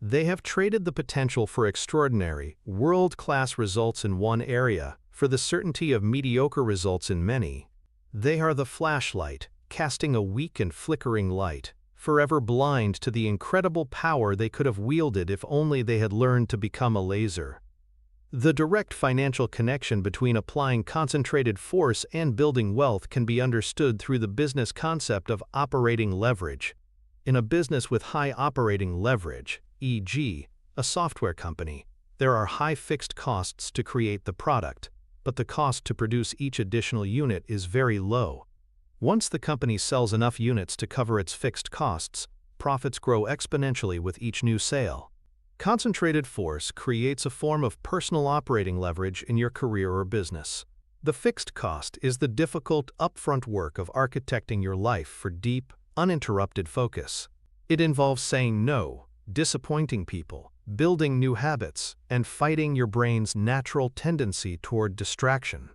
They have traded the potential for extraordinary, world-class results in one area for the certainty of mediocre results in many. They are the flashlight, casting a weak and flickering light, forever blind to the incredible power they could have wielded if only they had learned to become a laser. The direct financial connection between applying concentrated force and building wealth can be understood through the business concept of operating leverage. In a business with high operating leverage, e.g., a software company, there are high fixed costs to create the product, but the cost to produce each additional unit is very low. Once the company sells enough units to cover its fixed costs, profits grow exponentially with each new sale. Concentrated force creates a form of personal operating leverage in your career or business. The fixed cost is the difficult, upfront work of architecting your life for deep, uninterrupted focus. It involves saying no, disappointing people, building new habits, and fighting your brain's natural tendency toward distraction.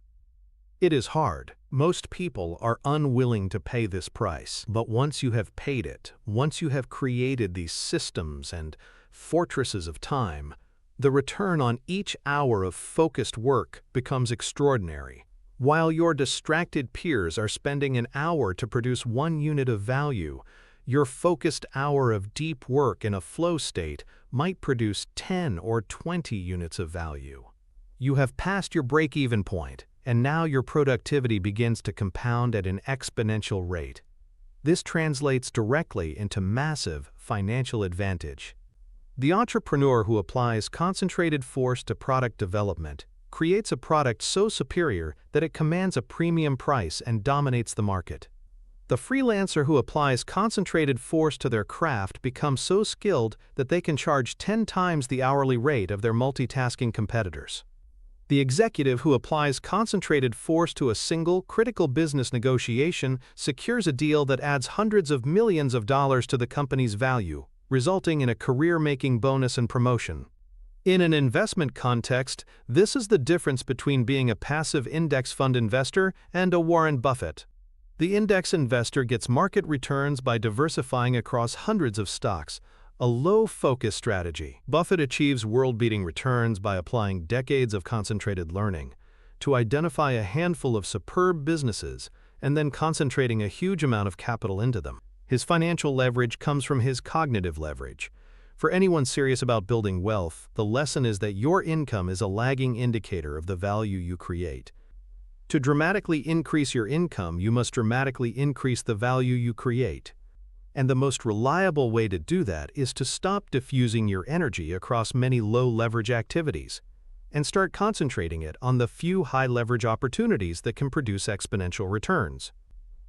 It is hard. Most people are unwilling to pay this price. But once you have paid it, once you have created these systems and fortresses of time, the return on each hour of focused work becomes extraordinary. While your distracted peers are spending an hour to produce 1 unit of value, your focused hour of deep work in a flow state might produce 10 or 20 units of value. You have passed your break-even point, and now your productivity begins to compound at an exponential rate. This translates directly into massive financial advantage. The entrepreneur who applies concentrated force to product development creates a product so superior that it commands a premium price and dominates the market. The freelancer who applies concentrated force to their craft becomes so skilled that they can charge 10 times the hourly rate of their multitasking competitors. The executive who applies concentrated force to a single, critical business negotiation secures a deal that adds hundreds of millions of dollars to the company's value, resulting in a career-making bonus and promotion. In an investment context, this is the difference between being a passive index fund investor and a Warren Buffett. The index investor gets market returns by diversifying across hundreds of stocks, a low-focus strategy. Buffett achieves world-beating returns by applying decades of concentrated learning to identify a handful of superb businesses and then concentrating a huge amount of capital into them. His financial leverage comes from his cognitive leverage. For anyone serious about building wealth, the lesson is that your income is a lagging indicator of the value you create. To dramatically increase your income, you must dramatically increase the value you create. And the most reliable way to do that is to stop diffusing your energy across many low-leverage activities and start concentrating it on the few high-leverage opportunities that can produce exponential returns.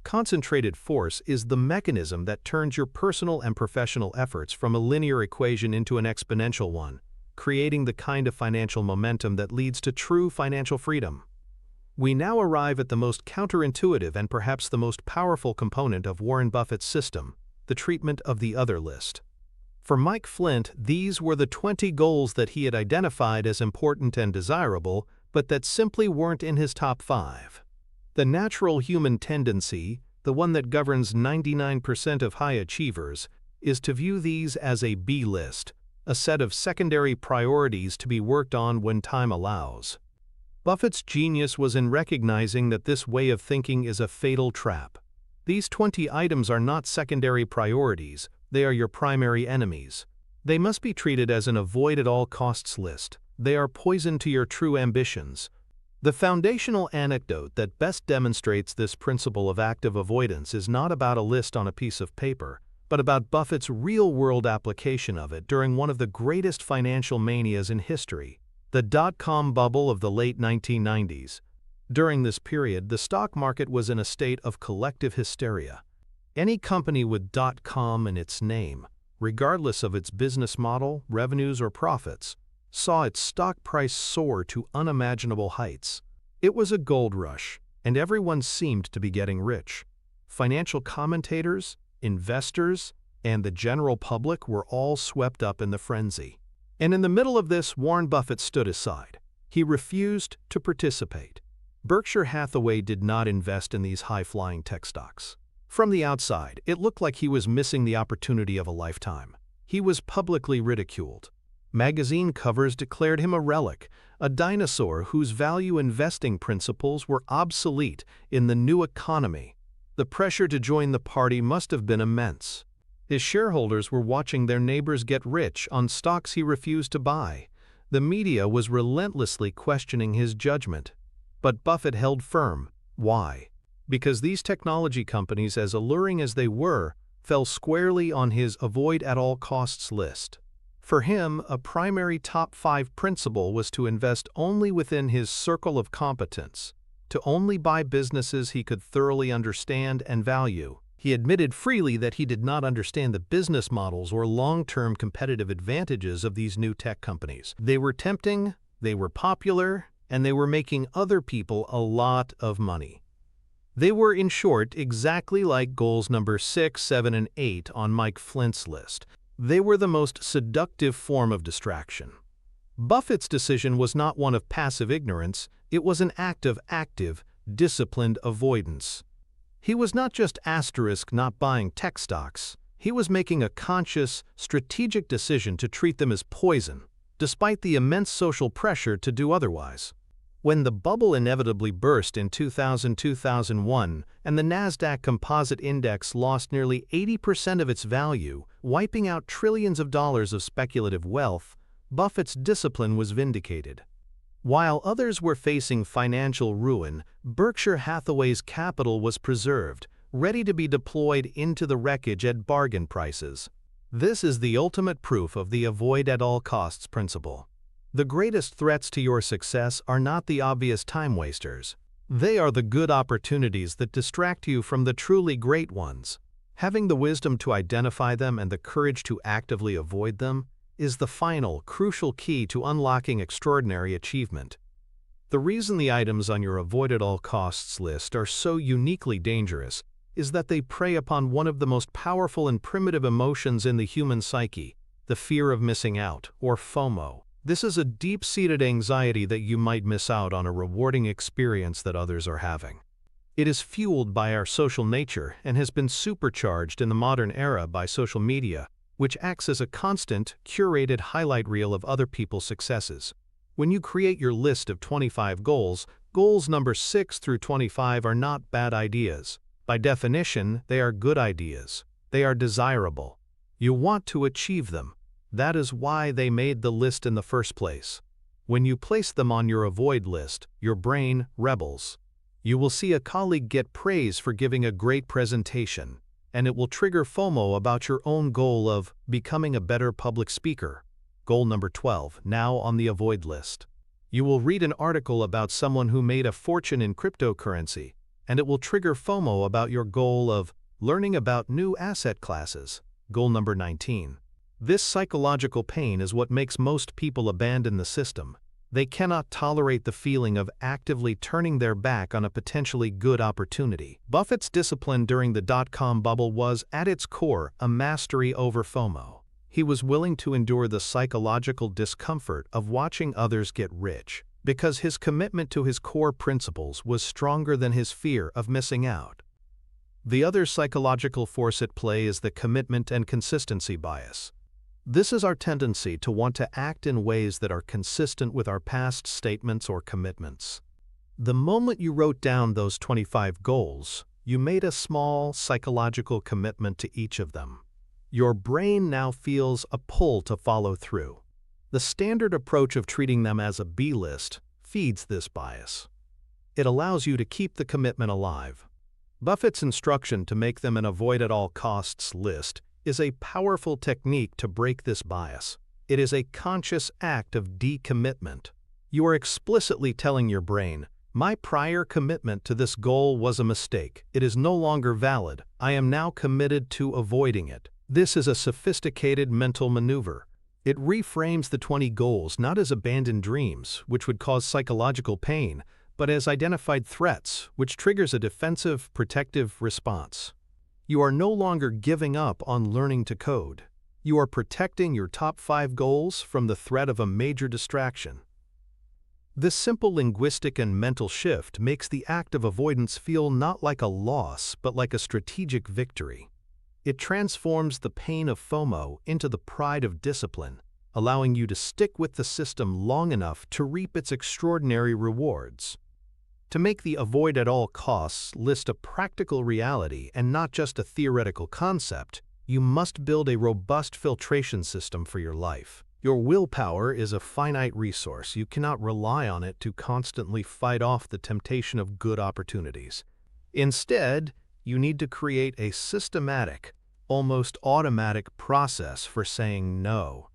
Concentrated force is the mechanism that turns your personal and professional efforts from a linear equation into an exponential one, creating the kind of financial momentum that leads to true financial freedom. We now arrive at the most counterintuitive and perhaps the most powerful component of Warren Buffett's system, the treatment of the other list. For Mike Flint, these were the 20 goals that he had identified as important and desirable, but that simply weren't in his top 5. The natural human tendency, the one that governs 99% of high achievers, is to view these as a B list, a set of secondary priorities to be worked on when time allows. Buffett's genius was in recognizing that this way of thinking is a fatal trap. These 20 items are not secondary priorities, they are your primary enemies. They must be treated as an avoid-at-all-costs list. They are poison to your true ambitions. The foundational anecdote that best demonstrates this principle of active avoidance is not about a list on a piece of paper, but about Buffett's real-world application of it during one of the greatest financial manias in history, the dot-com bubble of the late 1990s. During this period, the stock market was in a state of collective hysteria. Any company with .com in its name, regardless of its business model, revenues, or profits, saw its stock price soar to unimaginable heights. It was a gold rush, and everyone seemed to be getting rich. Financial commentators, investors, and the general public were all swept up in the frenzy. And in the middle of this, Warren Buffett stood aside. He refused to participate. Berkshire Hathaway did not invest in these high-flying tech stocks. From the outside, it looked like he was missing the opportunity of a lifetime. He was publicly ridiculed. Magazine covers declared him a relic, a dinosaur whose value investing principles were obsolete in the new economy. The pressure to join the party must have been immense. His shareholders were watching their neighbors get rich on stocks he refused to buy. The media was relentlessly questioning his judgment. But Buffett held firm. Why? Because these technology companies, as alluring as they were, fell squarely on his avoid-at-all-costs list. For him, a primary top 5 principle was to invest only within his circle of competence, to only buy businesses he could thoroughly understand and value. He admitted freely that he did not understand the business models or long-term competitive advantages of these new tech companies. They were tempting, they were popular, and they were making other people a lot of money. They were, in short, exactly like goals number 6, 7, and 8 on Mike Flint's list. They were the most seductive form of distraction. Buffett's decision was not one of passive ignorance, it was an act of active, disciplined avoidance. He was not just not buying tech stocks, he was making a conscious, strategic decision to treat them as poison, despite the immense social pressure to do otherwise. When the bubble inevitably burst in 2000-2001 and the Nasdaq Composite Index lost nearly 80% of its value, wiping out trillions of dollars of speculative wealth, Buffett's discipline was vindicated. While others were facing financial ruin, Berkshire Hathaway's capital was preserved, ready to be deployed into the wreckage at bargain prices. This is the ultimate proof of the avoid-at-all-costs principle. The greatest threats to your success are not the obvious time wasters. They are the good opportunities that distract you from the truly great ones. Having the wisdom to identify them and the courage to actively avoid them is the final, crucial key to unlocking extraordinary achievement. The reason the items on your avoid-at-all-costs list are so uniquely dangerous is that they prey upon one of the most powerful and primitive emotions in the human psyche, the fear of missing out, or FOMO. This is a deep-seated anxiety that you might miss out on a rewarding experience that others are having. It is fueled by our social nature and has been supercharged in the modern era by social media, which acts as a constant, curated highlight reel of other people's successes. When you create your list of 25 goals, goals number 6 through 25 are not bad ideas. By definition, they are good ideas. They are desirable. You want to achieve them. That is why they made the list in the first place. When you place them on your avoid list, your brain rebels. You will see a colleague get praise for giving a great presentation, and it will trigger FOMO about your own goal of becoming a better public speaker. Goal number 12, now on the avoid list. You will read an article about someone who made a fortune in cryptocurrency, and it will trigger FOMO about your goal of learning about new asset classes. Goal number 19. This psychological pain is what makes most people abandon the system. They cannot tolerate the feeling of actively turning their back on a potentially good opportunity. Buffett's discipline during the dot-com bubble was, at its core, a mastery over FOMO. He was willing to endure the psychological discomfort of watching others get rich, because his commitment to his core principles was stronger than his fear of missing out. The other psychological force at play is the commitment and consistency bias. This is our tendency to want to act in ways that are consistent with our past statements or commitments. The moment you wrote down those 25 goals, you made a small psychological commitment to each of them. Your brain now feels a pull to follow through. The standard approach of treating them as a B list feeds this bias. It allows you to keep the commitment alive. Buffett's instruction to make them an avoid-at-all-costs list is a powerful technique to break this bias. It is a conscious act of decommitment. You are explicitly telling your brain, "My prior commitment to this goal was a mistake. It is no longer valid. I am now committed to avoiding it." This is a sophisticated mental maneuver. It reframes the 20 goals not as abandoned dreams, which would cause psychological pain, but as identified threats, which triggers a defensive, protective response. You are no longer giving up on learning to code. You are protecting your top 5 goals from the threat of a major distraction. This simple linguistic and mental shift makes the act of avoidance feel not like a loss, but like a strategic victory. It transforms the pain of FOMO into the pride of discipline, allowing you to stick with the system long enough to reap its extraordinary rewards. To make the avoid-at-all-costs list a practical reality and not just a theoretical concept, you must build a robust filtration system for your life. Your willpower is a finite resource. You cannot rely on it to constantly fight off the temptation of good opportunities. Instead, you need to create a systematic, almost automatic process for saying no.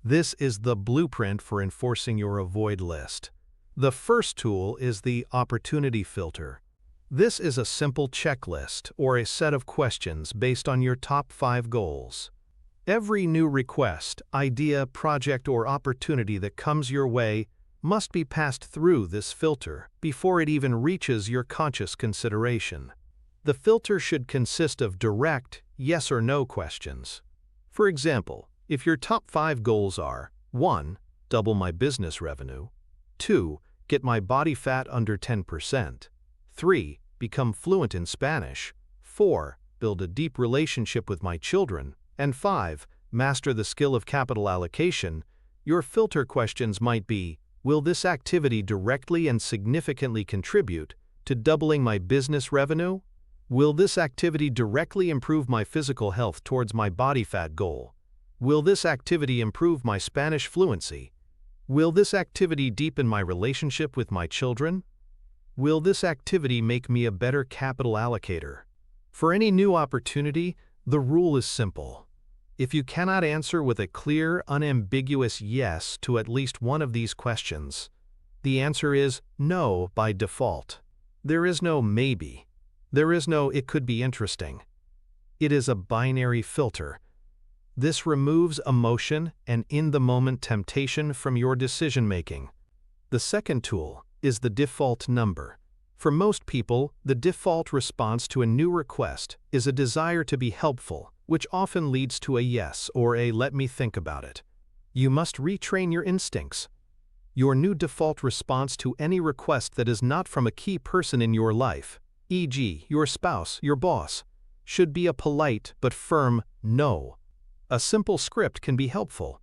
This is the blueprint for enforcing your avoid list. The first tool is the opportunity filter. This is a simple checklist or a set of questions based on your top 5 goals. Every new request, idea, project, or opportunity that comes your way must be passed through this filter before it even reaches your conscious consideration. The filter should consist of direct yes or no questions. For example, if your top 5 goals are 1. Double my business revenue, 2. Get my body fat under 10%, 3. Become fluent in Spanish, 4. Build a deep relationship with my children, and 5. Master the skill of capital allocation, your filter questions might be, will this activity directly and significantly contribute to doubling my business revenue? Will this activity directly improve my physical health towards my body fat goal? Will this activity improve my Spanish fluency? Will this activity deepen my relationship with my children? Will this activity make me a better capital allocator? For any new opportunity, the rule is simple. If you cannot answer with a clear, unambiguous yes to at least one of these questions, the answer is no by default. There is no maybe. There is no it could be interesting. It is a binary filter. This removes emotion and in-the-moment temptation from your decision-making. The second tool is the default number. For most people, the default response to a new request is a desire to be helpful, which often leads to a yes or a let me think about it. You must retrain your instincts. Your new default response to any request that is not from a key person in your life, e.g., your spouse, your boss, should be a polite but firm no. A simple script can be helpful.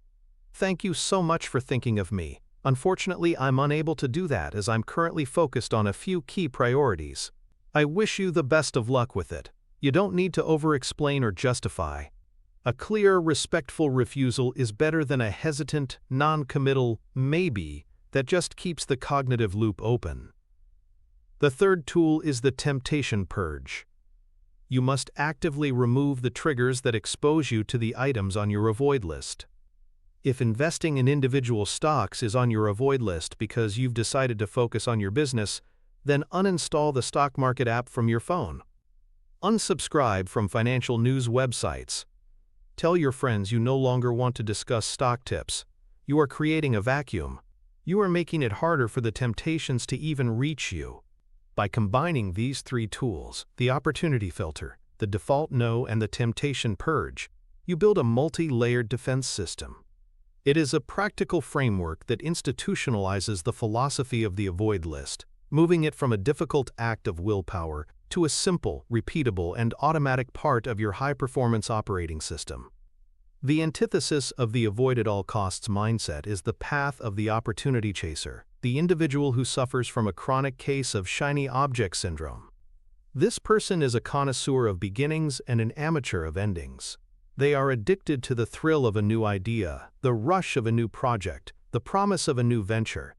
Thank you so much for thinking of me. Unfortunately, I'm unable to do that as I'm currently focused on a few key priorities. I wish you the best of luck with it. You don't need to over-explain or justify. A clear, respectful refusal is better than a hesitant, non-committal maybe that just keeps the cognitive loop open. The third tool is the temptation purge. You must actively remove the triggers that expose you to the items on your avoid list. If investing in individual stocks is on your avoid list because you've decided to focus on your business, then uninstall the stock market app from your phone. Unsubscribe from financial news websites. Tell your friends you no longer want to discuss stock tips. You are creating a vacuum. You are making it harder for the temptations to even reach you. By combining these 3 tools, the opportunity filter, the default no, and the temptation purge, you build a multi-layered defense system. It is a practical framework that institutionalizes the philosophy of the avoid list, moving it from a difficult act of willpower to a simple, repeatable, and automatic part of your high-performance operating system. The antithesis of the avoid-at-all-costs mindset is the path of the opportunity chaser, the individual who suffers from a chronic case of shiny object syndrome. This person is a connoisseur of beginnings and an amateur of endings. They are addicted to the thrill of a new idea, the rush of a new project, the promise of a new venture.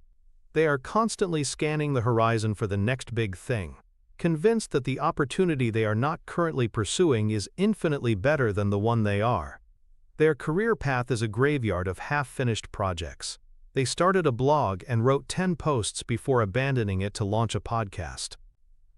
They are constantly scanning the horizon for the next big thing, convinced that the opportunity they are not currently pursuing is infinitely better than the one they are. Their career path is a graveyard of half-finished projects. They started a blog and wrote 10 posts before abandoning it to launch a podcast.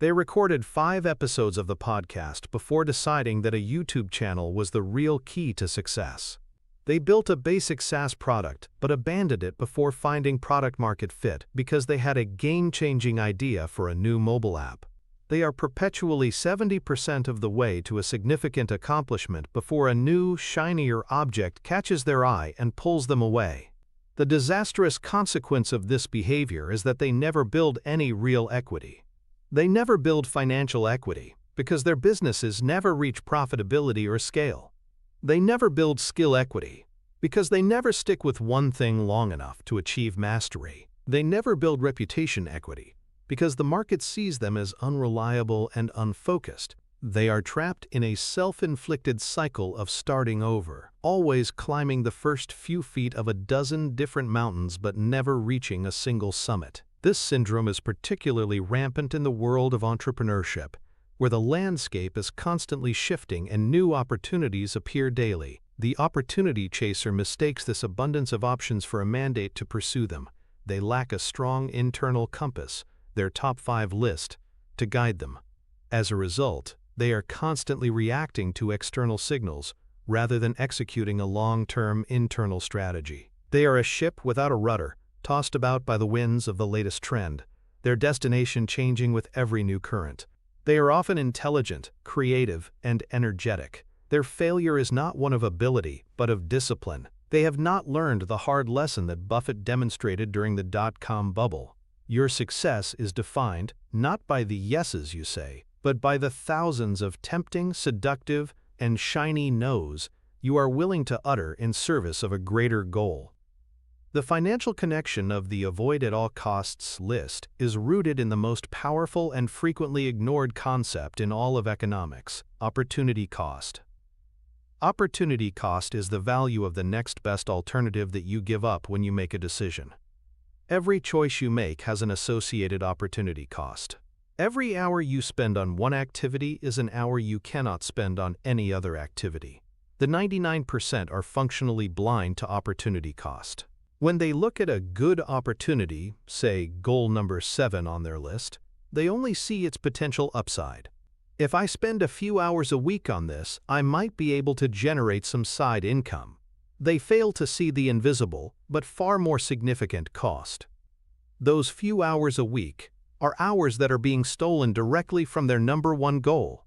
They recorded 5 episodes of the podcast before deciding that a YouTube channel was the real key to success. They built a basic SaaS product but abandoned it before finding product-market fit because they had a game-changing idea for a new mobile app. They are perpetually 70% of the way to a significant accomplishment before a new, shinier object catches their eye and pulls them away. The disastrous consequence of this behavior is that they never build any real equity. They never build financial equity because their businesses never reach profitability or scale. They never build skill equity because they never stick with one thing long enough to achieve mastery. They never build reputation equity because the market sees them as unreliable and unfocused. They are trapped in a self-inflicted cycle of starting over, always climbing the first few feet of a dozen different mountains but never reaching a single summit. This syndrome is particularly rampant in the world of entrepreneurship, where the landscape is constantly shifting and new opportunities appear daily. The opportunity chaser mistakes this abundance of options for a mandate to pursue them. They lack a strong internal compass, their top 5 list, to guide them. As a result, they are constantly reacting to external signals rather than executing a long-term internal strategy. They are a ship without a rudder, tossed about by the winds of the latest trend, their destination changing with every new current. They are often intelligent, creative, and energetic. Their failure is not one of ability, but of discipline. They have not learned the hard lesson that Buffett demonstrated during the dot-com bubble. Your success is defined not by the yeses you say, but by the thousands of tempting, seductive, and shiny no's you are willing to utter in service of a greater goal. The financial connection of the avoid-at-all-costs list is rooted in the most powerful and frequently ignored concept in all of economics: opportunity cost. Opportunity cost is the value of the next best alternative that you give up when you make a decision. Every choice you make has an associated opportunity cost. Every hour you spend on one activity is an hour you cannot spend on any other activity. The 99% are functionally blind to opportunity cost. When they look at a good opportunity, say goal number 7 on their list, they only see its potential upside. If I spend a few hours a week on this, I might be able to generate some side income. They fail to see the invisible, but far more significant cost. Those few hours a week are hours that are being stolen directly from their number 1 goal.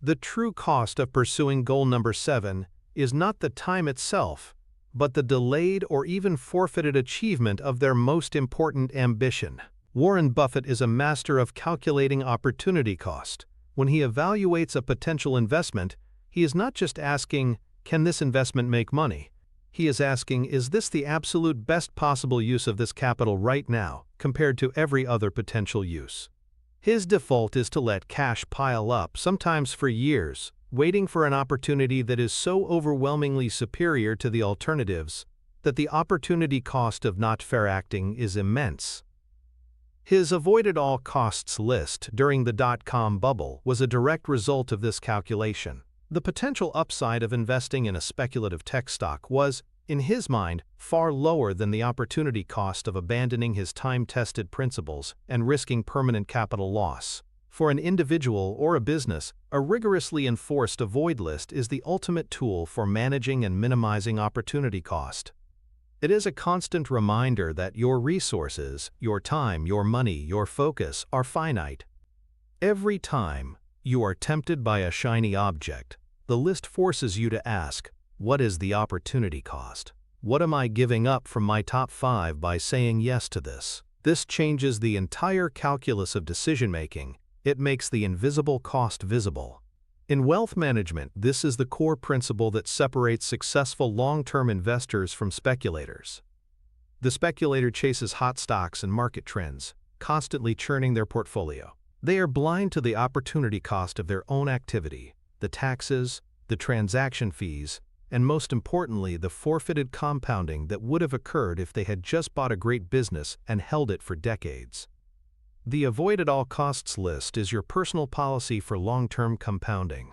The true cost of pursuing goal number 7 is not the time itself, but the delayed or even forfeited achievement of their most important ambition. Warren Buffett is a master of calculating opportunity cost. When he evaluates a potential investment, he is not just asking, "Can this investment make money?" He is asking, "Is this the absolute best possible use of this capital right now, compared to every other potential use?" His default is to let cash pile up, sometimes for years, waiting for an opportunity that is so overwhelmingly superior to the alternatives that the opportunity cost of not fair acting is immense. His avoid-at-all-costs list during the dot-com bubble was a direct result of this calculation. The potential upside of investing in a speculative tech stock was, in his mind, far lower than the opportunity cost of abandoning his time-tested principles and risking permanent capital loss. For an individual or a business, a rigorously enforced avoid list is the ultimate tool for managing and minimizing opportunity cost. It is a constant reminder that your resources, your time, your money, your focus are finite. Every time you are tempted by a shiny object, the list forces you to ask, what is the opportunity cost? What am I giving up from my top 5 by saying yes to this? This changes the entire calculus of decision-making It makes the invisible cost visible. In wealth management, this is the core principle that separates successful long-term investors from speculators. The speculator chases hot stocks and market trends, constantly churning their portfolio. They are blind to the opportunity cost of their own activity, the taxes, the transaction fees, and most importantly, the forfeited compounding that would have occurred if they had just bought a great business and held it for decades. The avoid at all costs list is your personal policy for long-term compounding.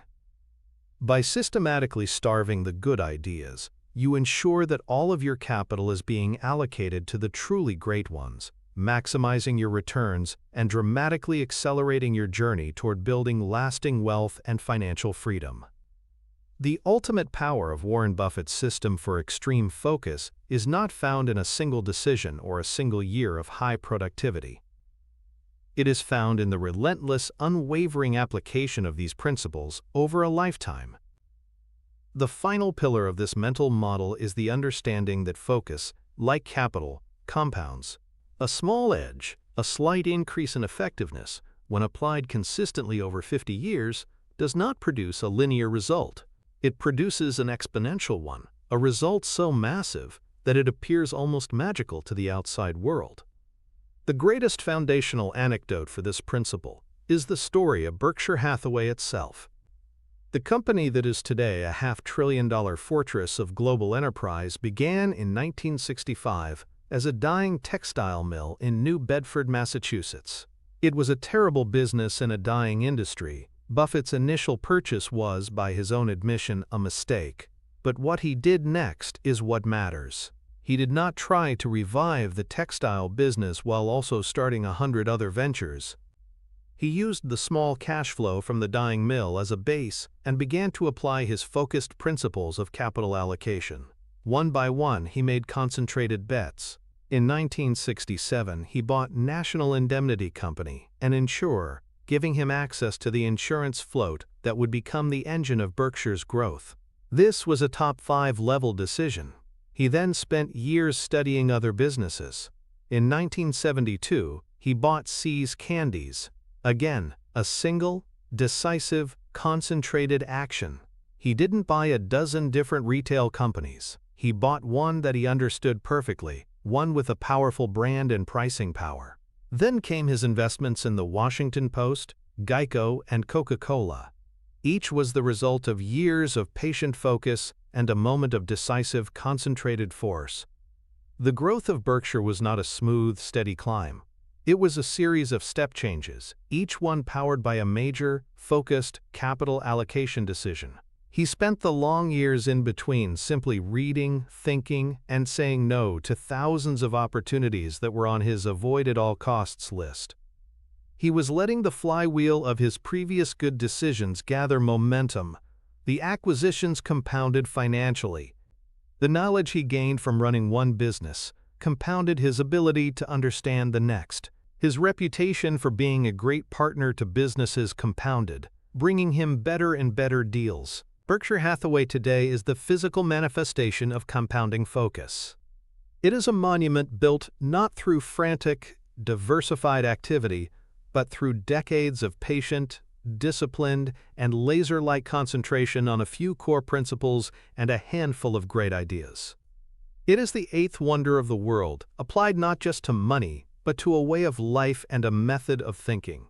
By systematically starving the good ideas, you ensure that all of your capital is being allocated to the truly great ones, maximizing your returns and dramatically accelerating your journey toward building lasting wealth and financial freedom. The ultimate power of Warren Buffett's system for extreme focus is not found in a single decision or a single year of high productivity. It is found in the relentless, unwavering application of these principles over a lifetime. The final pillar of this mental model is the understanding that focus, like capital, compounds. A small edge, a slight increase in effectiveness, when applied consistently over 50 years, does not produce a linear result. It produces an exponential one, a result so massive that it appears almost magical to the outside world. The greatest foundational anecdote for this principle is the story of Berkshire Hathaway itself. The company that is today a $500 billion fortress of global enterprise began in 1965 as a dying textile mill in New Bedford, Massachusetts. It was a terrible business in a dying industry. Buffett's initial purchase was, by his own admission, a mistake. But what he did next is what matters. He did not try to revive the textile business while also starting 100 other ventures. He used the small cash flow from the dying mill as a base and began to apply his focused principles of capital allocation. One by one, he made concentrated bets. In 1967, he bought National Indemnity Company, an insurer, giving him access to the insurance float that would become the engine of Berkshire's growth. This was a top 5-level decision. He then spent years studying other businesses. In 1972, he bought See's Candies. Again, a single, decisive, concentrated action. He didn't buy a dozen different retail companies. He bought one that he understood perfectly, one with a powerful brand and pricing power. Then came his investments in the Washington Post, Geico, and Coca-Cola. Each was the result of years of patient focus and a moment of decisive, concentrated force. The growth of Berkshire was not a smooth, steady climb. It was a series of step changes, each one powered by a major, focused, capital allocation decision. He spent the long years in between simply reading, thinking, and saying no to thousands of opportunities that were on his avoid-at-all-costs list. He was letting the flywheel of his previous good decisions gather momentum. The acquisitions compounded financially. The knowledge he gained from running one business compounded his ability to understand the next. His reputation for being a great partner to businesses compounded, bringing him better and better deals. Berkshire Hathaway today is the physical manifestation of compounding focus. It is a monument built not through frantic, diversified activity, but through decades of patient, disciplined, and laser-like concentration on a few core principles and a handful of great ideas. It is the 8th wonder of the world, applied not just to money, but to a way of life and a method of thinking.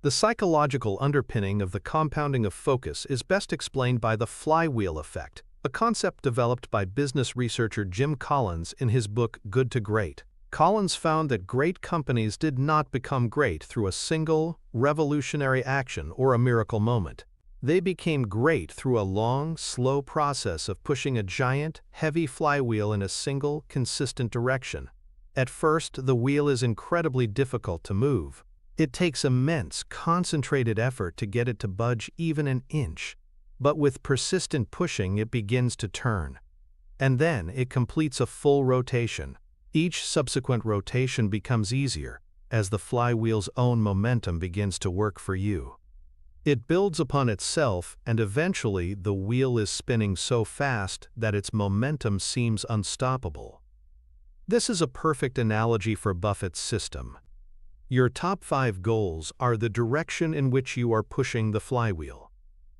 The psychological underpinning of the compounding of focus is best explained by the flywheel effect, a concept developed by business researcher Jim Collins in his book Good to Great. Collins found that great companies did not become great through a single, revolutionary action or a miracle moment. They became great through a long, slow process of pushing a giant, heavy flywheel in a single, consistent direction. At first, the wheel is incredibly difficult to move. It takes immense, concentrated effort to get it to budge even an inch. But with persistent pushing, it begins to turn. And then it completes a full rotation. Each subsequent rotation becomes easier, as the flywheel's own momentum begins to work for you. It builds upon itself, and eventually the wheel is spinning so fast that its momentum seems unstoppable. This is a perfect analogy for Buffett's system. Your top 5 goals are the direction in which you are pushing the flywheel.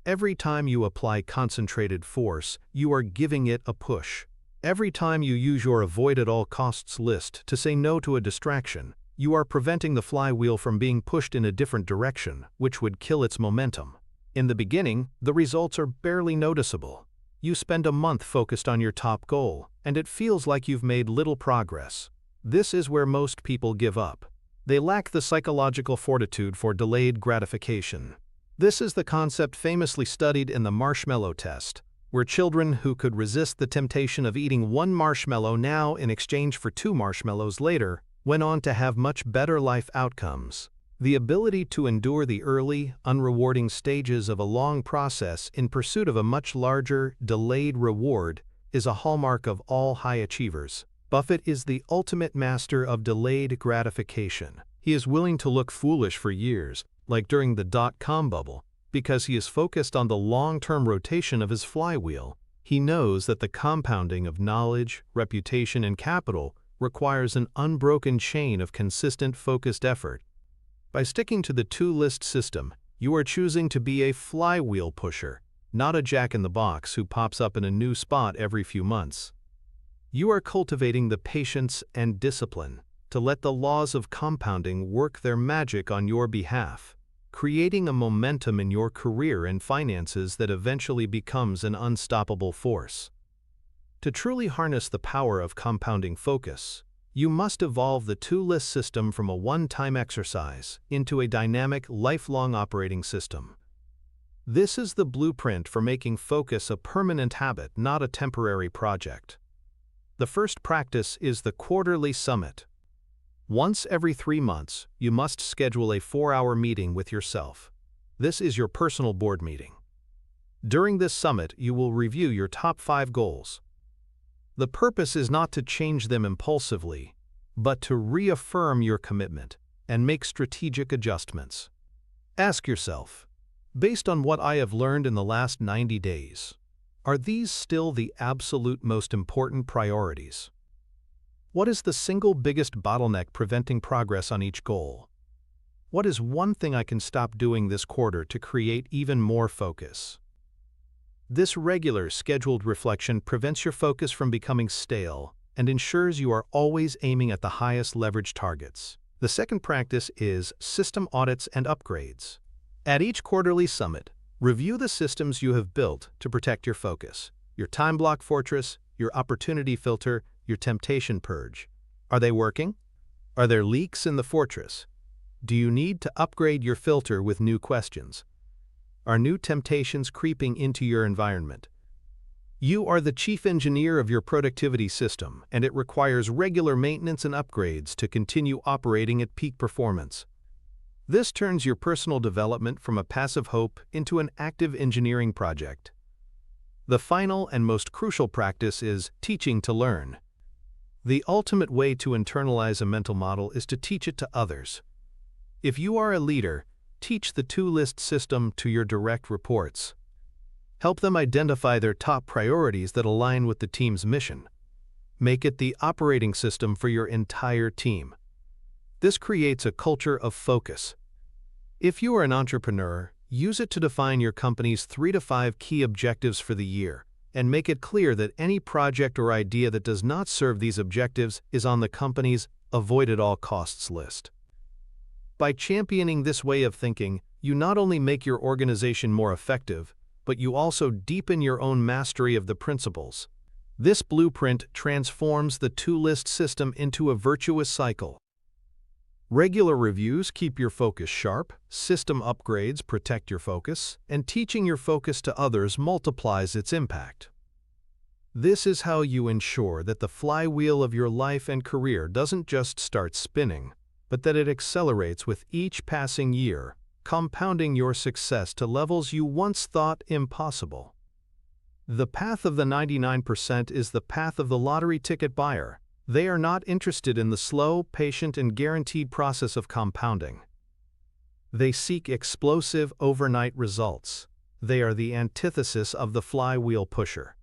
Every time you apply concentrated force, you are giving it a push. Every time you use your avoid-at-all-costs list to say no to a distraction, you are preventing the flywheel from being pushed in a different direction, which would kill its momentum. In the beginning, the results are barely noticeable. You spend a month focused on your top goal, and it feels like you've made little progress. This is where most people give up. They lack the psychological fortitude for delayed gratification. This is the concept famously studied in the marshmallow test, where children who could resist the temptation of eating one marshmallow now in exchange for 2 marshmallows later went on to have much better life outcomes. The ability to endure the early, unrewarding stages of a long process in pursuit of a much larger, delayed reward is a hallmark of all high achievers. Buffett is the ultimate master of delayed gratification. He is willing to look foolish for years, like during the dot-com bubble, because he is focused on the long-term rotation of his flywheel. He knows that the compounding of knowledge, reputation, and capital requires an unbroken chain of consistent, focused effort. By sticking to the two-list system, you are choosing to be a flywheel pusher, not a jack-in-the-box who pops up in a new spot every few months. You are cultivating the patience and discipline to let the laws of compounding work their magic on your behalf, creating a momentum in your career and finances that eventually becomes an unstoppable force. To truly harness the power of compounding focus, you must evolve the two-list system from a one-time exercise into a dynamic, lifelong operating system. This is the blueprint for making focus a permanent habit, not a temporary project. The first practice is the quarterly summit. Once every 3 months, you must schedule a 4-hour meeting with yourself. This is your personal board meeting. During this summit, you will review your top 5 goals. The purpose is not to change them impulsively, but to reaffirm your commitment and make strategic adjustments. Ask yourself, based on what I have learned in the last 90 days, are these still the absolute most important priorities? What is the single biggest bottleneck preventing progress on each goal? What is one thing I can stop doing this quarter to create even more focus? This regular, scheduled reflection prevents your focus from becoming stale and ensures you are always aiming at the highest leverage targets. The second practice is system audits and upgrades. At each quarterly summit, review the systems you have built to protect your focus, your time block fortress, your opportunity filter, your temptation purge. Are they working? Are there leaks in the fortress? Do you need to upgrade your filter with new questions? Are new temptations creeping into your environment? You are the chief engineer of your productivity system, and it requires regular maintenance and upgrades to continue operating at peak performance. This turns your personal development from a passive hope into an active engineering project. The final and most crucial practice is teaching to learn. The ultimate way to internalize a mental model is to teach it to others. If you are a leader, teach the two-list system to your direct reports. Help them identify their top priorities that align with the team's mission. Make it the operating system for your entire team. This creates a culture of focus. If you are an entrepreneur, use it to define your company's 3 to 5 key objectives for the year, and make it clear that any project or idea that does not serve these objectives is on the company's avoid-at-all-costs list. By championing this way of thinking, you not only make your organization more effective, but you also deepen your own mastery of the principles. This blueprint transforms the two-list system into a virtuous cycle. Regular reviews keep your focus sharp, system upgrades protect your focus, and teaching your focus to others multiplies its impact. This is how you ensure that the flywheel of your life and career doesn't just start spinning, but that it accelerates with each passing year, compounding your success to levels you once thought impossible. The path of the 99% is the path of the lottery ticket buyer. They are not interested in the slow, patient, and guaranteed process of compounding. They seek explosive, overnight results. They are the antithesis of the flywheel pusher.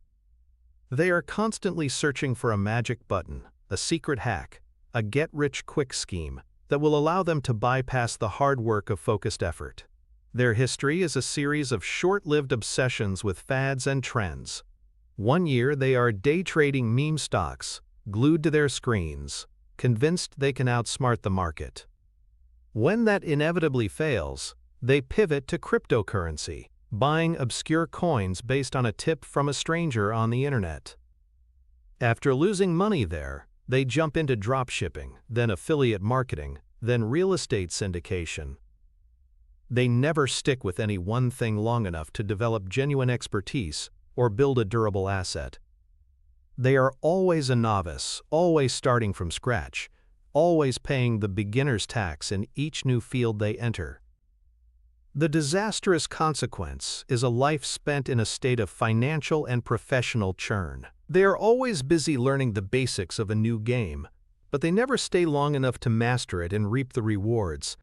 They are constantly searching for a magic button, a secret hack, a get-rich-quick scheme, that will allow them to bypass the hard work of focused effort. Their history is a series of short-lived obsessions with fads and trends. One year they are day trading meme stocks, glued to their screens, convinced they can outsmart the market. When that inevitably fails, they pivot to cryptocurrency, buying obscure coins based on a tip from a stranger on the internet. After losing money there, they jump into dropshipping, then affiliate marketing, then real estate syndication. They never stick with any one thing long enough to develop genuine expertise or build a durable asset. They are always a novice, always starting from scratch, always paying the beginner's tax in each new field they enter. The disastrous consequence is a life spent in a state of financial and professional churn. They are always busy learning the basics of a new game, but they never stay long enough to master it and reap the rewards.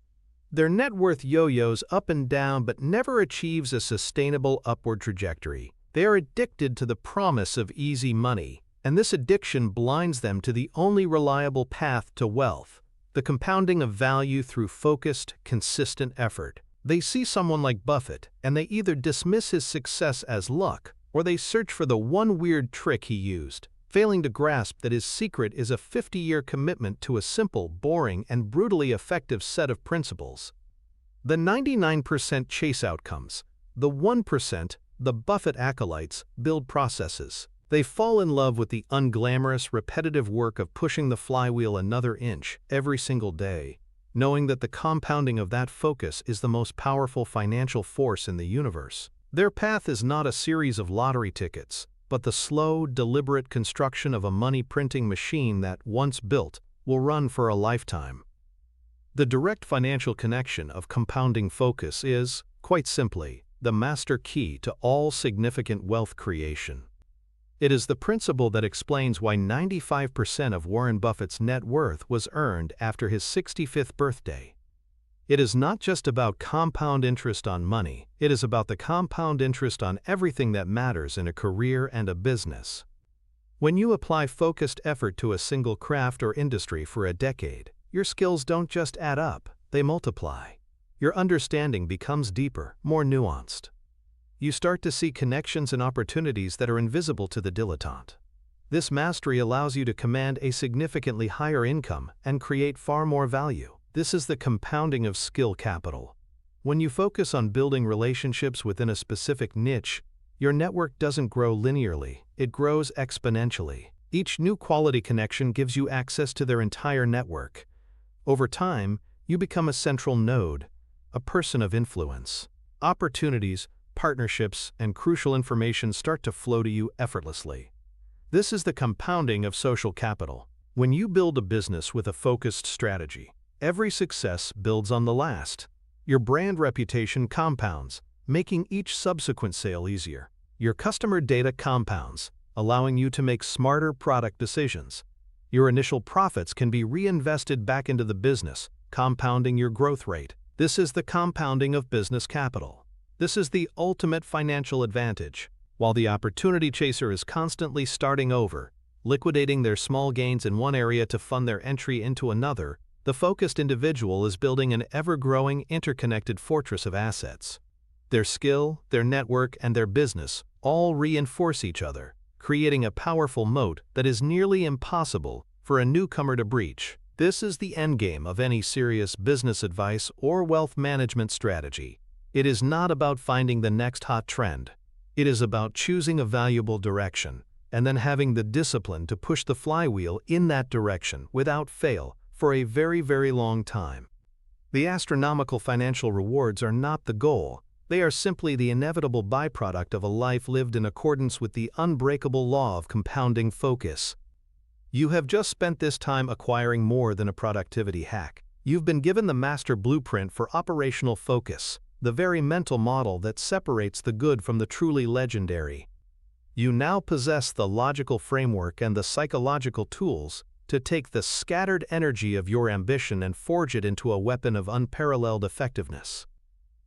Their net worth yo-yos up and down but never achieves a sustainable upward trajectory. They are addicted to the promise of easy money, and this addiction blinds them to the only reliable path to wealth, the compounding of value through focused, consistent effort. They see someone like Buffett, and they either dismiss his success as luck, or they search for the one weird trick he used, failing to grasp that his secret is a 50-year commitment to a simple, boring, and brutally effective set of principles. The 99% chase outcomes, the 1%, the Buffett acolytes, build processes. They fall in love with the unglamorous, repetitive work of pushing the flywheel another inch every single day, knowing that the compounding of that focus is the most powerful financial force in the universe. Their path is not a series of lottery tickets, but the slow, deliberate construction of a money-printing machine that, once built, will run for a lifetime. The direct financial connection of compounding focus is, quite simply, the master key to all significant wealth creation. It is the principle that explains why 95% of Warren Buffett's net worth was earned after his 65th birthday. It is not just about compound interest on money, it is about the compound interest on everything that matters in a career and a business. When you apply focused effort to a single craft or industry for a decade, your skills don't just add up, they multiply. Your understanding becomes deeper, more nuanced. You start to see connections and opportunities that are invisible to the dilettante. This mastery allows you to command a significantly higher income and create far more value. This is the compounding of skill capital. When you focus on building relationships within a specific niche, your network doesn't grow linearly, it grows exponentially. Each new quality connection gives you access to their entire network. Over time, you become a central node, a person of influence. Opportunities, partnerships, and crucial information start to flow to you effortlessly. This is the compounding of social capital. When you build a business with a focused strategy, every success builds on the last. Your brand reputation compounds, making each subsequent sale easier. Your customer data compounds, allowing you to make smarter product decisions. Your initial profits can be reinvested back into the business, compounding your growth rate. This is the compounding of business capital. This is the ultimate financial advantage. While the opportunity chaser is constantly starting over, liquidating their small gains in one area to fund their entry into another, the focused individual is building an ever-growing, interconnected fortress of assets. Their skill, their network, and their business all reinforce each other, creating a powerful moat that is nearly impossible for a newcomer to breach. This is the endgame of any serious business advice or wealth management strategy. It is not about finding the next hot trend. It is about choosing a valuable direction and then having the discipline to push the flywheel in that direction without fail for a very, very long time. The astronomical financial rewards are not the goal. They are simply the inevitable byproduct of a life lived in accordance with the unbreakable law of compounding focus. You have just spent this time acquiring more than a productivity hack. You've been given the master blueprint for operational focus, the very mental model that separates the good from the truly legendary. You now possess the logical framework and the psychological tools to take the scattered energy of your ambition and forge it into a weapon of unparalleled effectiveness.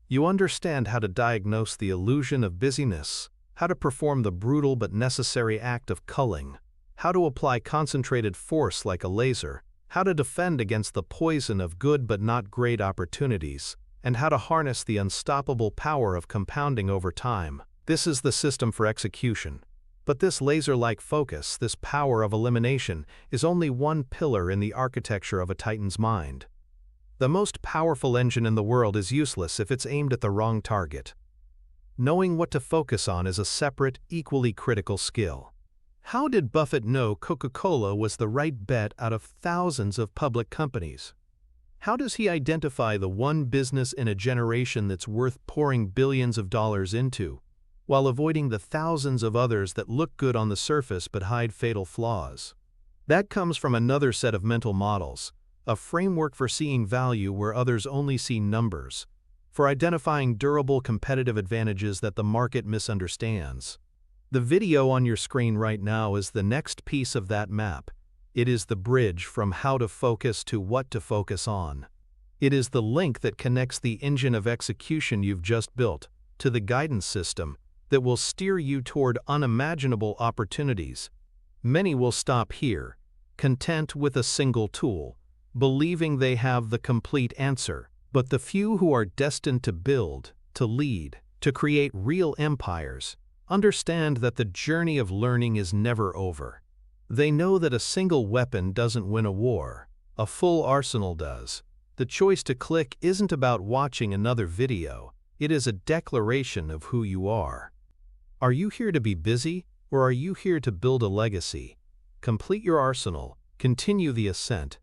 You understand how to diagnose the illusion of busyness, how to perform the brutal but necessary act of culling, how to apply concentrated force like a laser, how to defend against the poison of good but not great opportunities, and how to harness the unstoppable power of compounding over time. This is the system for execution. But this laser-like focus, this power of elimination, is only one pillar in the architecture of a titan's mind. The most powerful engine in the world is useless if it's aimed at the wrong target. Knowing what to focus on is a separate, equally critical skill. How did Buffett know Coca-Cola was the right bet out of thousands of public companies? How does he identify the one business in a generation that's worth pouring billions of dollars into, while avoiding the thousands of others that look good on the surface but hide fatal flaws? That comes from another set of mental models, a framework for seeing value where others only see numbers, for identifying durable competitive advantages that the market misunderstands. The video on your screen right now is the next piece of that map. It is the bridge from how to focus to what to focus on. It is the link that connects the engine of execution you've just built to the guidance system that will steer you toward unimaginable opportunities. Many will stop here, content with a single tool, believing they have the complete answer. But the few who are destined to build, to lead, to create real empires, understand that the journey of learning is never over. They know that a single weapon doesn't win a war, a full arsenal does. The choice to click isn't about watching another video, it is a declaration of who you are. Are you here to be busy, or are you here to build a legacy? Complete your arsenal, continue the ascent,